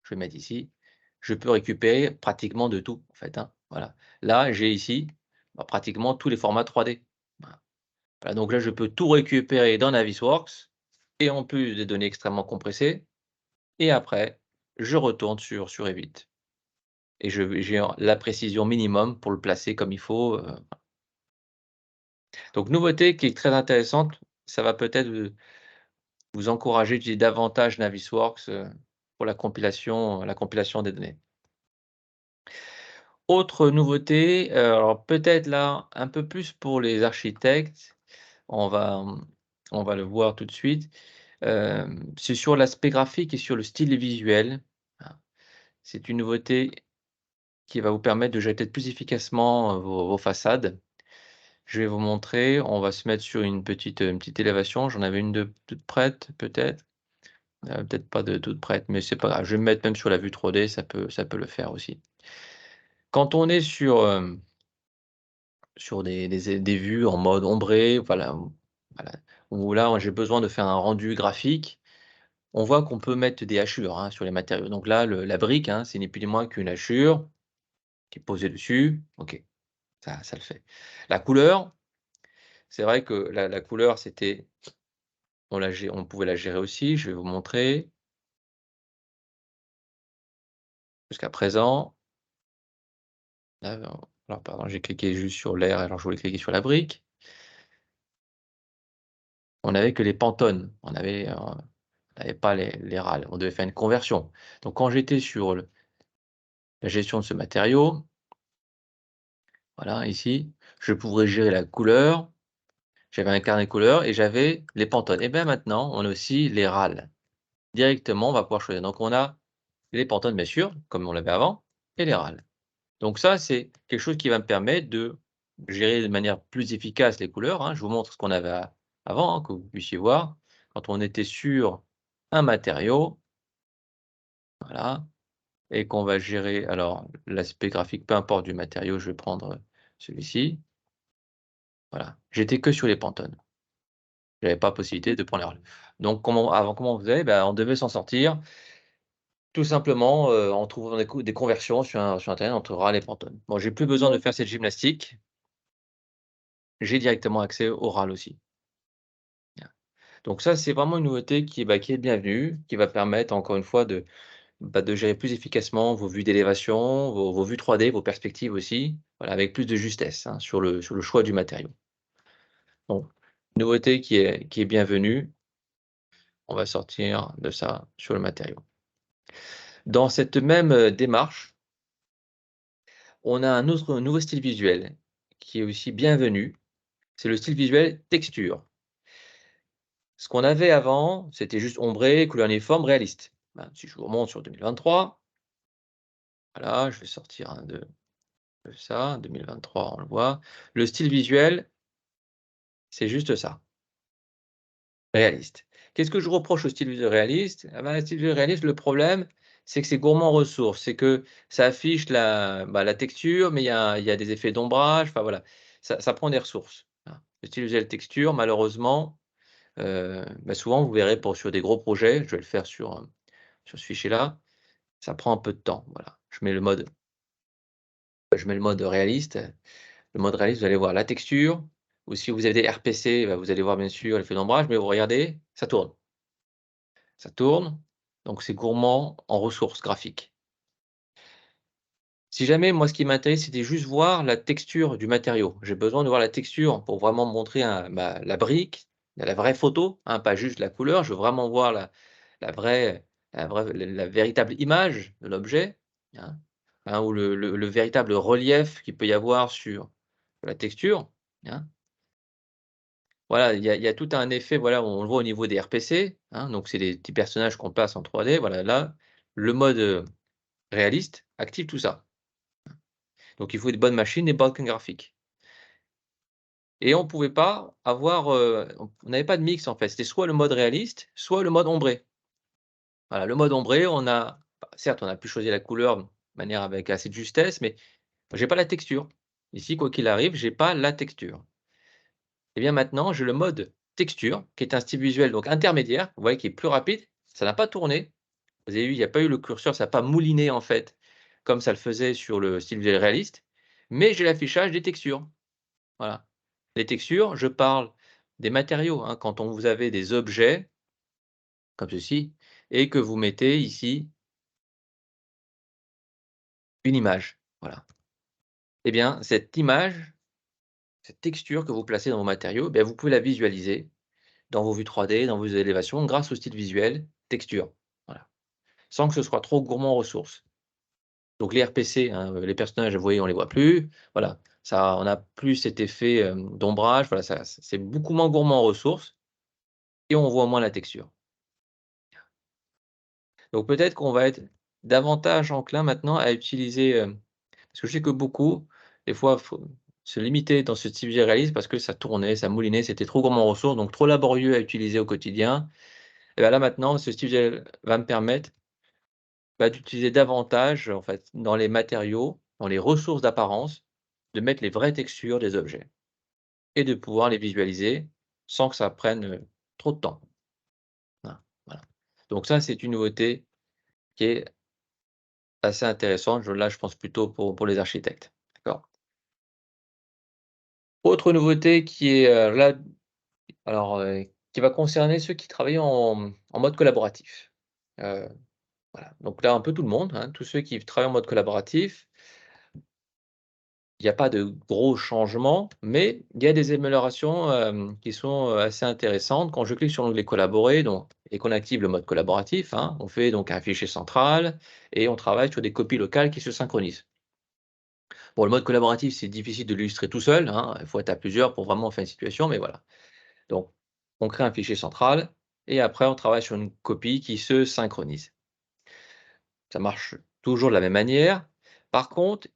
Speaker 1: je vais mettre ici, je peux récupérer pratiquement de tout en fait, hein, voilà. Là, j'ai ici, bah, pratiquement tous les formats 3D. Voilà. Voilà, donc là, je peux tout récupérer dans Navisworks et en plus des données extrêmement compressées et après, je retourne sur Revit et j'ai la précision minimum pour le placer comme il faut, donc nouveauté qui est très intéressante, ça va peut-être, vous encourager à utiliser davantage Navisworks, pour la compilation des données. Autre nouveauté, alors peut-être là, un peu plus pour les architectes, on va, on va le voir tout de suite. C'est sur l'aspect graphique et sur le style visuel. Hein. C'est une nouveauté qui va vous permettre de gérer peut-être plus efficacement, vos façades. Je vais vous montrer, on va se mettre sur une petite élévation. J'en avais une de toute prête peut-être, peut-être pas de toute prête, mais c'est pas grave. Je vais me mettre même sur la vue 3D, ça peut le faire aussi. Quand on est sur des vues en mode ombré, voilà, voilà, où là, j'ai besoin de faire un rendu graphique, on voit qu'on peut mettre des hachures, hein, sur les matériaux. Donc là, la brique, hein, c'est ni plus ni moins qu'une hachure qui est posée dessus. OK, ça le fait. La couleur, c'est vrai que la couleur, c'était on pouvait la gérer aussi, je vais vous montrer. Jusqu'à présent, là, alors pardon, j'ai cliqué juste sur l'air, alors je voulais cliquer sur la brique. On avait que les pantones, on n'avait pas les râles, on devait faire une conversion. Donc quand j'étais sur la gestion de ce matériau, voilà, ici, je pourrais gérer la couleur, j'avais un carnet de couleurs et j'avais les pantones. Et bien maintenant, on a aussi les râles. Directement, on va pouvoir choisir. Donc on a les pantones, bien sûr, comme on l'avait avant, et les râles. Donc ça, c'est quelque chose qui va me permettre de gérer de manière plus efficace les couleurs, hein. Je vous montre ce qu'on avait avant, hein, que vous puissiez voir. Quand on était sur un matériau, voilà, et qu'on va gérer alors l'aspect graphique, peu importe du matériau, je vais prendre, celui-ci. Voilà, j'étais que sur les pantones. J'avais pas possibilité de prendre les râles. Donc comment on faisait? Ben, on devait s'en sortir tout simplement, en trouvant des conversions sur internet entre râles et pantones. Bon, j'ai plus besoin de faire cette gymnastique, j'ai directement accès aux râles aussi. Donc ça, c'est vraiment une nouveauté qui est bienvenue, qui va permettre encore une fois de gérer plus efficacement vos vues d'élévation, vos vues 3D, vos perspectives aussi, voilà, avec plus de justesse, hein, sur le choix du matériau. Donc, nouveauté qui est bienvenue, on va sortir de ça sur le matériau. Dans cette même, démarche, on a un nouveau style visuel qui est aussi bienvenu, c'est le style visuel texture. Ce qu'on avait avant, c'était juste ombré, couleur uniforme, réaliste. Ben, si je vous remonte sur 2023, voilà, je vais sortir de ça, 2023, on le voit. Le style visuel, c'est juste ça, réaliste. Qu'est-ce que je reproche au style visuel réaliste? Ah ben, le style visuel réaliste, le problème, c'est que c'est gourmand en ressources. C'est que ça affiche la texture, mais il y a des effets d'ombrage, enfin voilà, ça prend des ressources. Voilà. Le style visuel texture, malheureusement, bah, souvent vous verrez sur des gros projets, je vais le faire sur ce fichier-là, ça prend un peu de temps, voilà. Je mets le mode réaliste. Le mode réaliste, vous allez voir la texture, ou si vous avez des RPC, bah, vous allez voir bien sûr l'effet d'ombrage, mais vous regardez, ça tourne. Ça tourne, donc c'est gourmand en ressources graphiques. Si jamais, moi, ce qui m'intéresse, c'était juste voir la texture du matériau. J'ai besoin de voir la texture pour vraiment montrer la brique, la vraie photo, hein, pas juste la couleur. Je veux vraiment voir la vraie, la véritable image de l'objet, hein, hein, ou le véritable relief qu'il peut y avoir sur la texture, hein. Voilà, il y a tout un effet, voilà, on le voit au niveau des RPC, hein, donc c'est des petits personnages qu'on place en 3D, voilà, là, le mode, réaliste active tout ça. Donc il faut une bonne machine et bonnes graphiques. et on pouvait pas avoir, on n'avait pas de mix en fait. C'était soit le mode réaliste, soit le mode ombré. Voilà, le mode ombré, certes, on a pu choisir la couleur de manière avec assez de justesse, mais j'ai pas la texture. Ici, quoi qu'il arrive, j'ai pas la texture. Et bien maintenant, j'ai le mode texture, qui est un style visuel donc intermédiaire, vous voyez, qui est plus rapide. Ça n'a pas tourné. Vous avez vu, il n'y a pas eu le curseur, ça n'a pas mouliné en fait, comme ça le faisait sur le style visuel réaliste, mais j'ai l'affichage des textures. Voilà. Les textures, je parle des matériaux, hein, quand vous avez des objets, comme ceci, et que vous mettez ici une image. Voilà. Eh bien, cette image, cette texture que vous placez dans vos matériaux, eh bien, vous pouvez la visualiser dans vos vues 3D, dans vos élévations, grâce au style visuel texture. Voilà. Sans que ce soit trop gourmand en ressources. Donc les RPC, hein, les personnages, vous voyez, on les voit plus. Voilà, ça, on a plus cet effet, d'ombrage. Voilà, ça c'est beaucoup moins gourmand en ressources et on voit moins la texture. Donc peut-être qu'on va être davantage enclin maintenant à utiliser, parce que je sais que beaucoup, des fois, faut se limiter dans ce type de réalisme parce que ça tournait, ça moulinait, c'était trop gourmand en ressources, donc trop laborieux à utiliser au quotidien. Et bah, là maintenant, ce style visuel va me permettre, bah, d'utiliser davantage, en fait, dans les matériaux, dans les ressources d'apparence, de mettre les vraies textures des objets et de pouvoir les visualiser sans que ça prenne, trop de temps. Voilà. Donc ça, c'est une nouveauté qui est assez intéressante. Là, je pense plutôt pour les architectes. D'accord? Autre nouveauté qui est, là, alors, qui va concerner ceux qui travaillent en mode collaboratif. Heu, voilà, donc là, un peu tout le monde, hein, tous ceux qui travaillent en mode collaboratif. Il y a pas de gros changements, mais il y a des améliorations, qui sont, assez intéressantes. Quand je clique sur l'onglet collaborer donc et qu'on active le mode collaboratif, hein, on fait donc un fichier central et on travaille sur des copies locales qui se synchronisent. Bon, le mode collaboratif, c'est difficile de l'illustrer tout seul, hein, il faut être à plusieurs pour vraiment faire une situation, mais voilà. Donc on crée un fichier central et après on travaille sur une copie qui se synchronise. Ça marche toujours de la même manière. Par contre,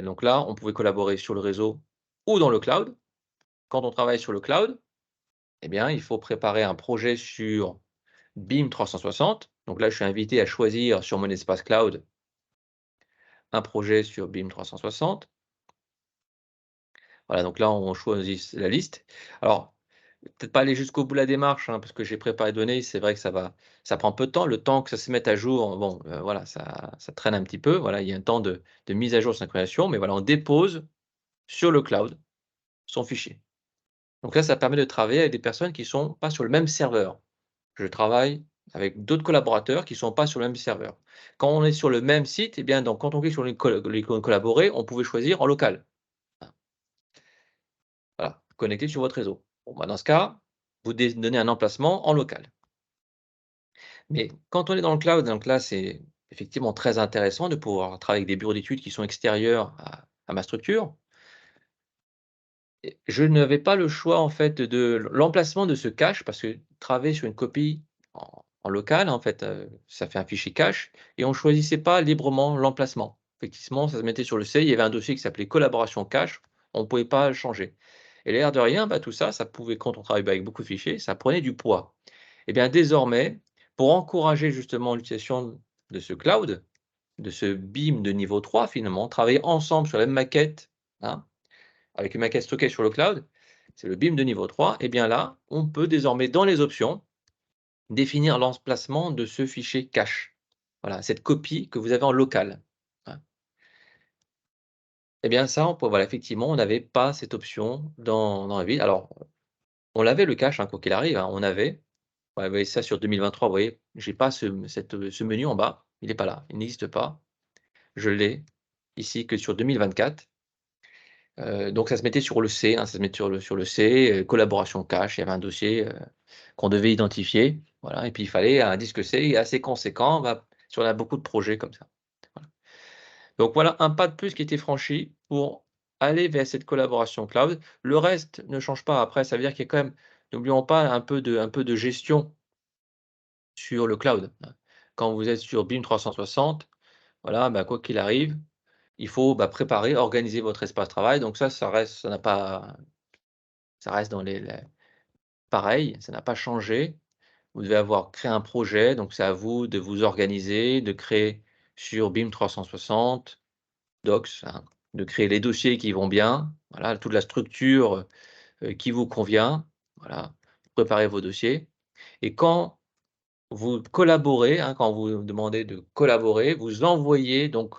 Speaker 1: donc là, on pouvait collaborer sur le réseau ou dans le cloud. Quand on travaille sur le cloud, eh bien, il faut préparer un projet sur BIM 360. Donc là, je suis invité à choisir sur mon espace cloud un projet sur BIM 360. Voilà, donc là, on choisit la liste. Alors, peut-être pas aller jusqu'au bout de la démarche, hein, parce que j'ai préparé les données. C'est vrai que ça prend peu de temps. Le temps que ça se mette à jour, bon, voilà, ça traîne un petit peu. Voilà, il y a un temps de mise à jour, de synchronisation, mais voilà, on dépose sur le cloud son fichier. Donc là, ça permet de travailler avec des personnes qui sont pas sur le même serveur. Je travaille avec d'autres collaborateurs qui ne sont pas sur le même serveur. Quand on est sur le même site, eh bien, donc quand on clique sur l'icône collaborer, on pouvait choisir en local. Voilà, connecté sur votre réseau. Bon, bah, dans ce cas, vous donnez un emplacement en local. Mais quand on est dans le cloud, donc là, c'est effectivement très intéressant de pouvoir travailler avec des bureaux d'études qui sont extérieurs à ma structure. Et je n'avais pas le choix en fait de l'emplacement de ce cache parce que travailler sur une copie en local, en fait, ça fait un fichier cache et on choisissait pas librement l'emplacement. Effectivement, ça se mettait sur le C, il y avait un dossier qui s'appelait collaboration cache, on ne pouvait pas le changer et l'air de rien, bah, tout ça, ça pouvait quand on travaille avec beaucoup de fichiers, ça prenait du poids. Et bien désormais, pour encourager justement l'utilisation de ce cloud, de ce BIM de niveau 3 finalement, travailler ensemble sur la même maquette, hein, avec une maquette stockée sur le cloud, c'est le BIM de niveau 3. Et bien là, on peut désormais dans les options, définir l'emplacement de ce fichier cache. Voilà, cette copie que vous avez en local. Voilà. Et bien ça, voilà, effectivement, on n'avait pas cette option dans Revit. Alors, on l'avait le cache, hein, quoi qu'il arrive, hein, on avait. Ouais, vous voyez ça sur 2023, vous voyez, j'ai pas ce menu en bas, il est pas là, il n'existe pas. Je l'ai ici que sur 2024. Donc ça se mettait sur le C, hein, ça se mettait sur le C, collaboration cache, il y avait un dossier, qu'on devait identifier, voilà et puis il fallait un disque C assez conséquent, bah, si on a beaucoup de projets comme ça. Voilà. Donc voilà un pas de plus qui était franchi pour aller vers cette collaboration cloud. Le reste ne change pas. Après, ça veut dire qu'il y a quand même, n'oublions pas un peu de gestion sur le cloud, hein. Quand vous êtes sur BIM 360, voilà, bah, quoi qu'il arrive, il faut préparer, organiser votre espace de travail. Donc ça reste, ça reste dans pareil, ça n'a pas changé. Vous devez avoir créé un projet, donc c'est à vous de vous organiser, de créer sur BIM 360, Docs, hein, de créer les dossiers qui vont bien, voilà, toute la structure, qui vous convient, voilà. Préparez vos dossiers et quand vous collaborez, hein, quand vous demandez de collaborer, vous envoyez donc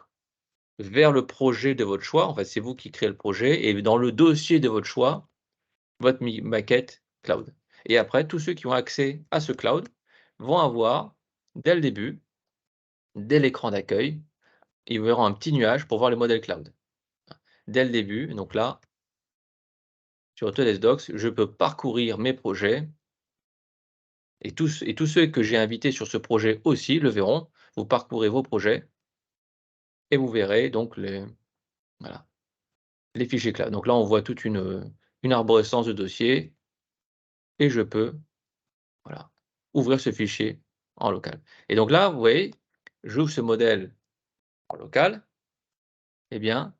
Speaker 1: vers le projet de votre choix. En fait, c'est vous qui créez le projet et dans le dossier de votre choix, votre maquette cloud. Et après, tous ceux qui ont accès à ce cloud vont avoir, dès le début, dès l'écran d'accueil, ils verront un petit nuage pour voir le modèle cloud. Dès le début, donc là, sur Autodesk Docs, je peux parcourir mes projets et tous ceux que j'ai invités sur ce projet aussi le verront. Vous parcourez vos projets et vous verrez donc voilà, les fichiers cloud. Donc là, on voit toute une arborescence de dossiers et je peux, voilà, ouvrir ce fichier en local. Et donc là, vous voyez, j'ouvre ce modèle en local, eh bien,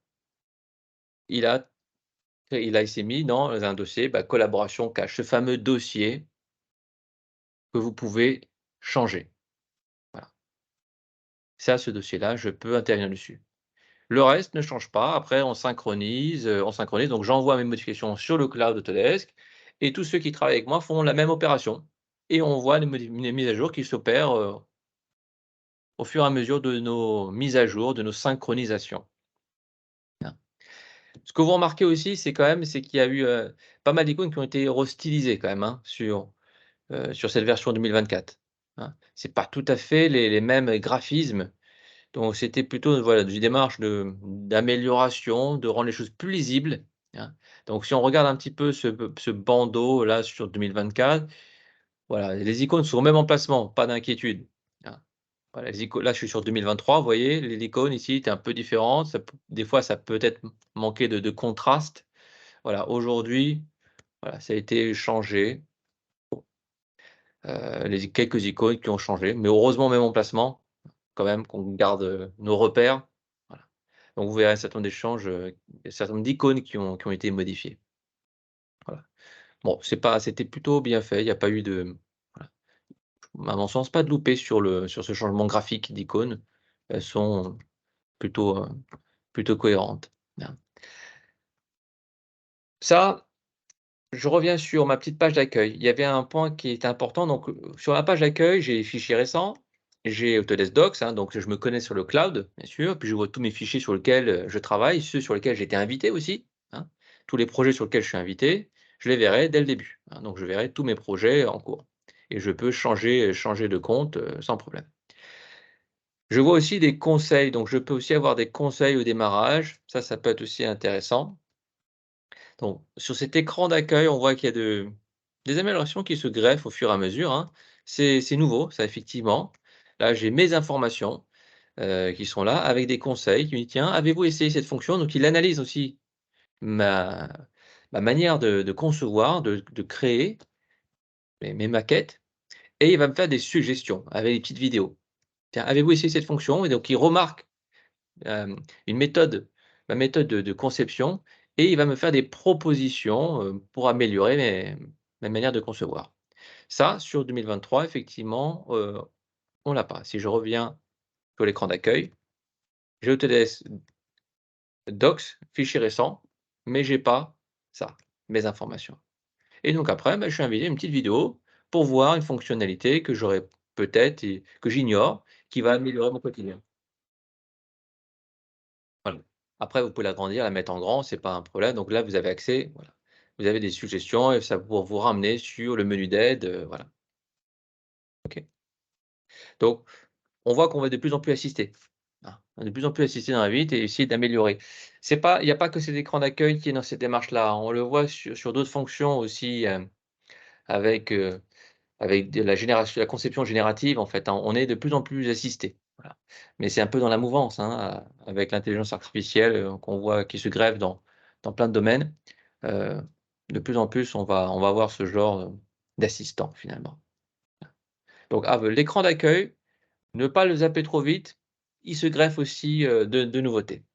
Speaker 1: il s'est mis dans un dossier, collaboration cache, ce fameux dossier que vous pouvez changer. Voilà. Ça, ce dossier-là, je peux intervenir dessus. Le reste ne change pas. Après, on synchronise. Donc, j'envoie mes modifications sur le cloud Autodesk et tous ceux qui travaillent avec moi font la même opération et on voit les mises à jour qui s'opèrent, au fur et à mesure de nos mises à jour, de nos synchronisations. Bien. Ce que vous remarquez aussi, c'est qu'il y a eu, pas mal d'icônes qui ont été restylisées quand même, hein, sur cette version 2024, hein. C'est pas tout à fait les mêmes graphismes, donc c'était plutôt, voilà, une démarche d'amélioration, de rendre les choses plus lisibles, hein. Donc si on regarde un petit peu ce bandeau là sur 2024, voilà, les icônes sont au même emplacement, pas d'inquiétude, hein. Voilà, les icônes là, je suis sur 2023, vous voyez, l'icône ici est un peu différente, des fois ça peut être manquer de contraste. Voilà, aujourd'hui, voilà, ça a été changé. Les quelques icônes qui ont changé, mais heureusement au même emplacement, quand même qu'on garde, nos repères. Voilà. Donc vous verrez un certain nombre d'échanges, un certain nombre d'icônes qui ont été modifiées. Voilà. Bon, c'était plutôt bien fait, il n'y a pas eu voilà, à mon sens, pas de loupé sur ce changement graphique d'icônes. Elles sont plutôt, plutôt cohérentes. Bien. Ça, je reviens sur ma petite page d'accueil. Il y avait un point qui était important, donc, sur la page d'accueil, j'ai les fichiers récents, j'ai Autodesk Docs, hein, donc je me connais sur le cloud, bien sûr, puis je vois tous mes fichiers sur lesquels, je travaille, ceux sur lesquels j'ai été invité aussi, hein. Tous les projets sur lesquels je suis invité, je les verrai dès le début, hein, donc je verrai tous mes projets en cours et je peux changer de compte, sans problème. Je vois aussi des conseils, donc je peux aussi avoir des conseils au démarrage, ça peut être aussi intéressant. Donc, sur cet écran d'accueil, on voit qu'il y a des améliorations qui se greffent au fur et à mesure, hein. C'est nouveau, ça effectivement. Là, j'ai mes informations, qui sont là avec des conseils qui me dit: «Tiens, avez-vous essayé cette fonction?» Donc il analyse aussi ma ma manière de concevoir, de créer mes maquettes et il va me faire des suggestions avec des petites vidéos. «Tiens, avez-vous essayé cette fonction?» Et donc il remarque, une méthode ma méthode de conception et il va me faire des propositions, pour améliorer ma manière de concevoir. Ça, sur 2023, effectivement, on l'a pas. Si je reviens sur l'écran d'accueil, j'ai Autodesk Docs, fichier récent, mais j'ai pas ça, mes informations. Et donc après, je suis invité à une petite vidéo pour voir une fonctionnalité que j'aurais peut-être et que j'ignore, qui va améliorer mon quotidien. Voilà. Après, vous pouvez l'agrandir, la mettre en grand, c'est pas un problème. Donc là, vous avez accès, voilà. Vous avez des suggestions et ça pour vous ramener sur le menu d'aide, voilà. OK. Donc, on voit qu'on va de plus en plus assister. Hein. On est de plus en plus assisté dans la vie et essayer d'améliorer. Il n'y a pas que cet écran d'accueil qui est dans cette démarche-là. On le voit sur d'autres fonctions aussi, avec, avec de la conception générative, en fait, hein. On est de plus en plus assisté. Voilà. Mais c'est un peu dans la mouvance, hein, avec l'intelligence artificielle, qu'on voit qui se greffe dans plein de domaines. Heu, de plus en plus, on va avoir ce genre, d'assistant, finalement. Donc l'écran d'accueil, ne pas le zapper trop vite, il se greffe aussi, de nouveautés.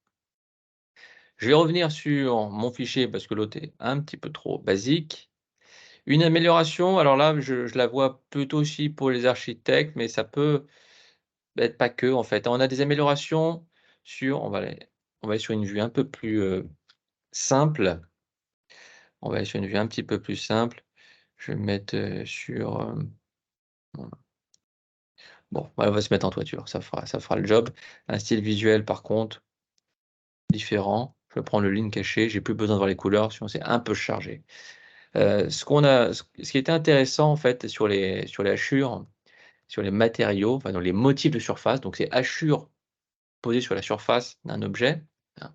Speaker 1: Je vais revenir sur mon fichier parce que l'autre est un petit peu trop basique. Une amélioration, alors là, je la vois plutôt aussi pour les architectes, mais ça peut être pas que, en fait. On a des améliorations on va aller sur une vue un peu plus, simple. On va aller sur une vue un petit peu plus simple. Je vais me mettre, sur, voilà. Bon, ouais, on va se mettre en toiture, ça fera le job. Un style visuel par contre, différent. Je vais prendre le ligne caché, j'ai plus besoin de voir les couleurs, sinon c'est un peu chargé. Ce qui était intéressant en fait sur les hachures, sur les matériaux, enfin dans les motifs de surface, donc c'est hachures posées sur la surface d'un objet, hein.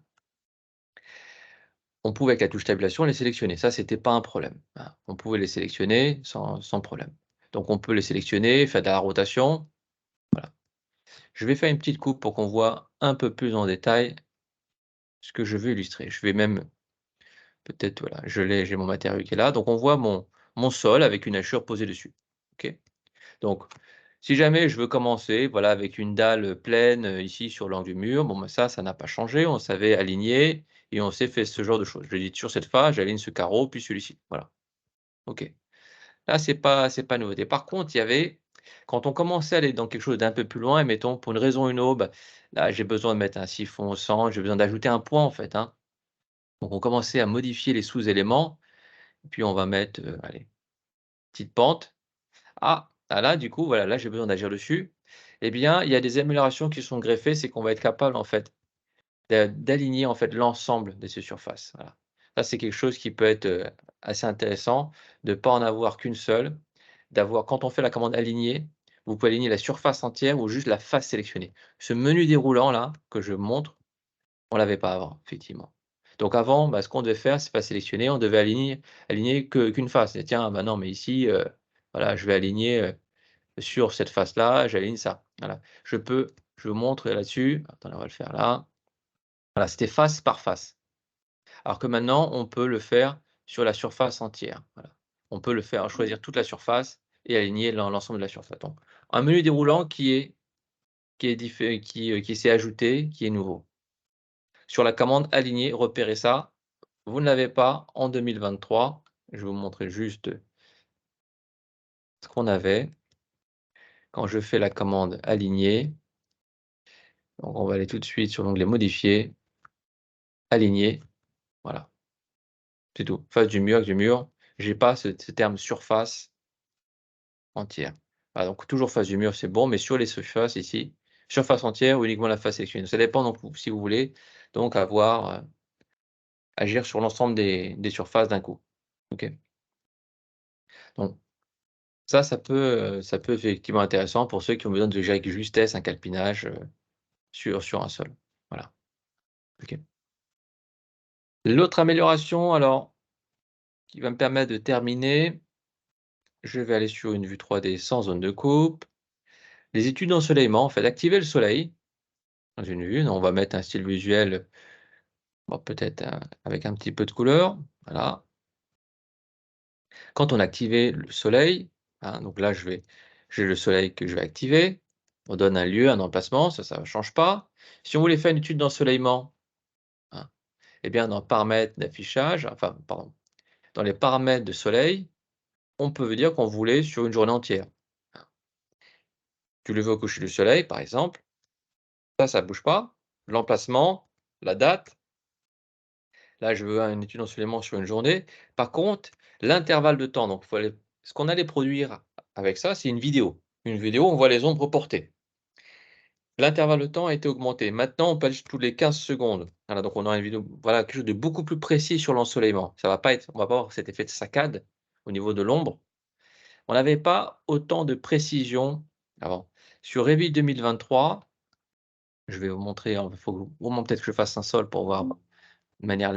Speaker 1: On pouvait avec la touche tabulation les sélectionner, ça c'était pas un problème, hein. On pouvait les sélectionner sans problème. Donc on peut les sélectionner, faire de la rotation, voilà. Je vais faire une petite coupe pour qu'on voit un peu plus en détail ce que je veux illustrer. Je vais même peut-être, voilà, j'ai mon matériau qui est là, donc on voit mon sol avec une hachure posée dessus. OK? Donc, si jamais je veux commencer, voilà, avec une dalle pleine, ici sur l'angle du mur, bon, bah, ça n'a pas changé. On savait aligner et on s'est fait ce genre de choses. Je dis sur cette face, j'aligne ce carreau, puis celui-ci. Voilà. OK. Là, c'est pas nouveauté. Par contre, il y avait quand on commençait à aller dans quelque chose d'un peu plus loin, et mettons pour une raison ou une autre, bah, là, j'ai besoin de mettre un siphon au centre, j'ai besoin d'ajouter un point, en fait, hein. Donc on commençait à modifier les sous-éléments, et puis on va mettre, allez, petite pente. Là, du coup, voilà, là, j'ai besoin d'agir dessus. Eh bien, il y a des améliorations qui sont greffées, c'est qu'on va être capable, en fait, d'aligner, en fait, l'ensemble de ces surfaces, voilà. Ça, c'est quelque chose qui peut être, assez intéressant, de pas en avoir qu'une seule, d'avoir quand on fait la commande aligner, vous pouvez aligner la surface entière ou juste la face sélectionnée. Ce menu déroulant là, que je montre, on l'avait pas avant, effectivement. Donc avant, bah, ce qu'on devait faire, c'est pas sélectionner, on devait aligner qu'une face. Et tiens, bah, non, mais ici, voilà, je vais aligner, sur cette face-là, j'aligne ça. Voilà. Je vous montre là-dessus. Attendez, on va le faire là. Voilà, c'était face par face. Alors que maintenant, on peut le faire sur la surface entière. Voilà. On peut le faire, choisir toute la surface et aligner l'ensemble de la surface. Donc, un menu déroulant qui s'est ajouté, qui est nouveau. Sur la commande aligner, repérez ça. Vous ne l'avez pas en 2023. Je vais vous montrer juste ce qu'on avait. Quand je fais la commande aligner, donc on va aller tout de suite sur l'onglet modifier, aligner, voilà, c'est tout. Face du mur avec du mur, j'ai pas ce terme surface entière. Voilà, donc toujours face du mur, c'est bon, mais sur les surfaces ici, surface entière ou uniquement la face sélectionnée. Ça dépend donc si vous voulez donc agir sur l'ensemble des surfaces d'un coup. OK? Donc ça peut effectivement être intéressant pour ceux qui ont besoin de gérer avec justesse un calpinage, sur un sol. Voilà. OK. L'autre amélioration alors, qui va me permettre de terminer, je vais aller sur une vue 3D sans zone de coupe. Les études d'ensoleillement, en fait, activer le soleil dans une vue, on va mettre un style visuel, bon peut-être, avec un petit peu de couleur, voilà. Quand on a activé le soleil, hein, donc là j'ai le soleil que je vais activer. On donne un lieu, un emplacement, ça ne change pas. Si on voulait faire une étude d'ensoleillement, hein, eh bien dans paramètres d'affichage, enfin pardon, dans les paramètres de soleil, on peut dire qu'on voulait sur une journée entière. Tu le veux au coucher du soleil, par exemple, ça bouge pas. L'emplacement, la date, là, je veux une étude d'ensoleillement sur une journée. Par contre, l'intervalle de temps, donc il faut aller ce qu'on allait produire avec ça, c'est une vidéo. Une vidéo, on voit les ombres reportées. L'intervalle de temps a été augmenté. Maintenant, on peut aller tous les 15 secondes. Voilà, donc on aura une vidéo, voilà, quelque chose de beaucoup plus précis sur l'ensoleillement. On va pas avoir cet effet de saccade au niveau de l'ombre. On n'avait pas autant de précision avant. Sur Revit 2023, je vais vous montrer, il faut au moins peut-être que je fasse un sol pour voir de manière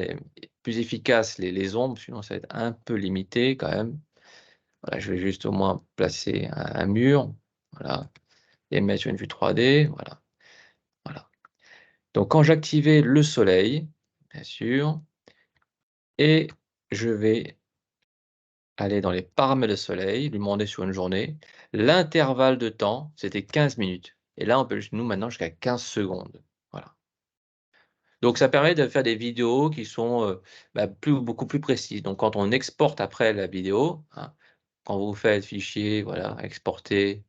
Speaker 1: plus efficace les ombres, sinon ça va être un peu limité quand même. Voilà, je vais juste au moins placer un mur, voilà, et mettre sur une vue 3D, voilà, voilà. Donc quand j'activais le soleil, bien sûr, et je vais aller dans les paramètres de soleil, lui demander sur une journée, l'intervalle de temps, c'était 15 minutes. Et là, on peut nous maintenant jusqu'à 15 secondes. Voilà. Donc ça permet de faire des vidéos qui sont, beaucoup plus précises. Donc quand on exporte après la vidéo, hein, quand vous faites fichier, voilà, exporter,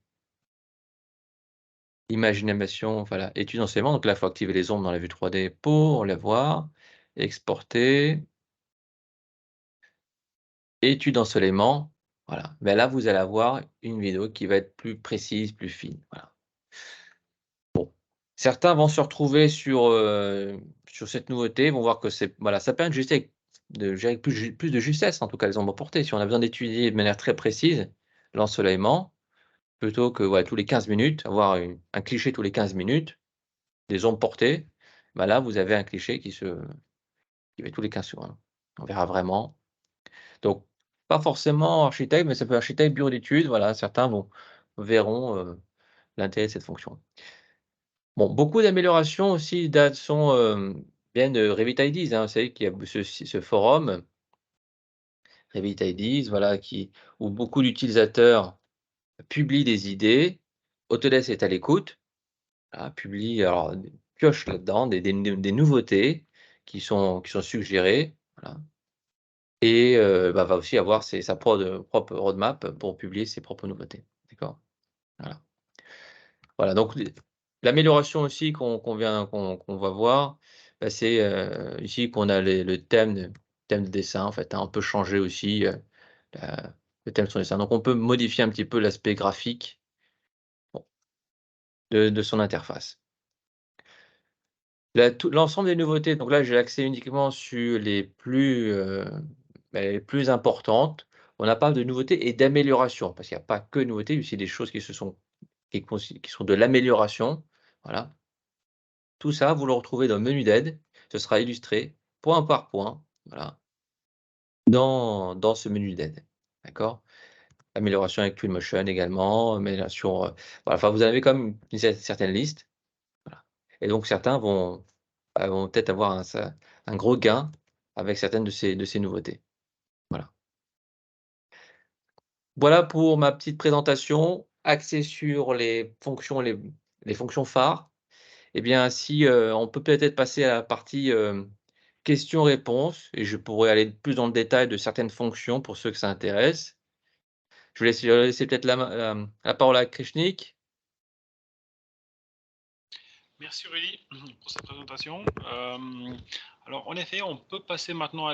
Speaker 1: image animation, voilà, étude enseignement, donc là, il faut activer les ombres dans la vue 3D pour les voir, exporter, étude ensoleillement, voilà. Mais là, vous allez avoir une vidéo qui va être plus précise, plus fine, voilà. Certains vont se retrouver sur cette nouveauté, vont voir que c'est voilà, ça permet de gérer avec plus de justesse, en tout cas, les ombres portées. Si on a besoin d'étudier de manière très précise l'ensoleillement, plutôt que, ouais, tous les 15 minutes, avoir un cliché tous les 15 minutes, des ombres portées, bah, là, vous avez un cliché qui va tous les 15 secondes. On verra vraiment. Donc, pas forcément architecte, mais ça peut être architecte, bureau d'études, voilà, certains verront, l'intérêt de cette fonction. Bon, beaucoup d'améliorations aussi viennent de Revit Ideas, hein. Vous savez qu'il y a ce forum Revit Ideas, voilà, où beaucoup d'utilisateurs publient des idées. Autodesk est à l'écoute, voilà, publie alors pioche là-dedans des nouveautés qui sont suggérées, voilà, et va aussi avoir sa propre roadmap pour publier ses propres nouveautés. D'accord? Voilà. Voilà, donc l'amélioration aussi qu'on va voir, bah, c'est, ici qu'on a le thème de dessin en fait, hein. On peut changer aussi, la le thème de son dessin. Donc on peut modifier un petit peu l'aspect graphique, bon, de son interface. L'ensemble des nouveautés, donc là j'ai accès uniquement sur les plus importantes. On a pas mal de nouveautés et d'améliorations, parce qu'il y a pas que de nouveautés, il y a aussi des choses qui sont de l'amélioration, voilà. Tout ça, vous le retrouvez dans le menu d'aide. Ce sera illustré point par point, voilà, dans ce menu d'aide. D'accord? Amélioration avec Twinmotion également, amélioration, voilà, enfin vous avez comme une certaine liste, voilà, et donc certains vont peut-être avoir un gros gain avec certaines de ces nouveautés. Voilà. Voilà pour ma petite présentation axée sur les fonctions phares. Eh bien, si, on peut peut-être passer à la partie, questions-réponses, et je pourrais aller plus dans le détail de certaines fonctions pour ceux que ça intéresse. Je vais laisser peut-être la parole à Krishnik.
Speaker 2: Merci Rudy pour cette présentation. Alors en effet, on peut passer maintenant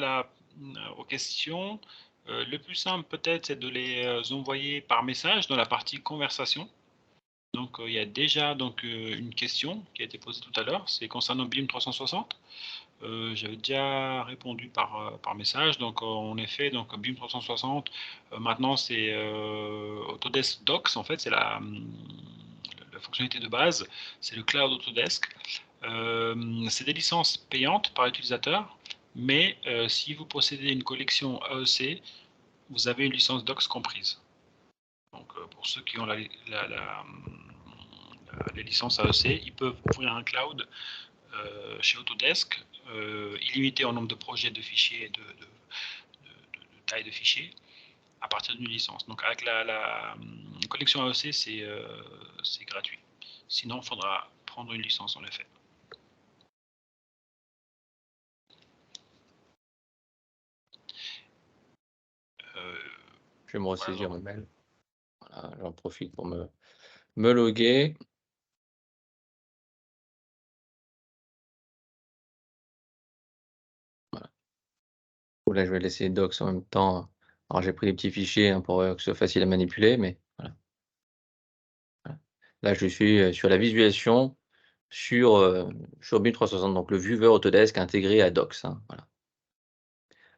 Speaker 2: aux questions. Le plus simple peut-être, c'est de les envoyer par message dans la partie conversation. Donc il y a déjà une question qui a été posée tout à l'heure, c'est concernant BIM 360. J'avais déjà répondu par message. Donc en effet, BIM 360, maintenant c'est Autodesk Docs, en fait, c'est la fonctionnalité de base, c'est le cloud Autodesk. C'est des licences payantes par utilisateur, mais si vous possédez une collection AEC, vous avez une licence Docs comprise. Donc pour ceux qui ont les licences AEC, ils peuvent ouvrir un cloud chez Autodesk, illimité en nombre de projets, de fichiers et de taille de fichiers, à partir d'une licence. Donc avec la collection AEC, c'est gratuit. Sinon, il faudra prendre une licence en effet.
Speaker 1: Je vais me ressaisir mon mail. Voilà, j'en profite pour me loguer. Voilà. Là, je vais laisser Docs en même temps. Alors j'ai pris des petits fichiers, hein, pour, que ce soit facile à manipuler, mais voilà. Voilà. Là, je suis, sur la visualisation sur BIM 360, donc le Viewer Autodesk intégré à Docs, hein, voilà.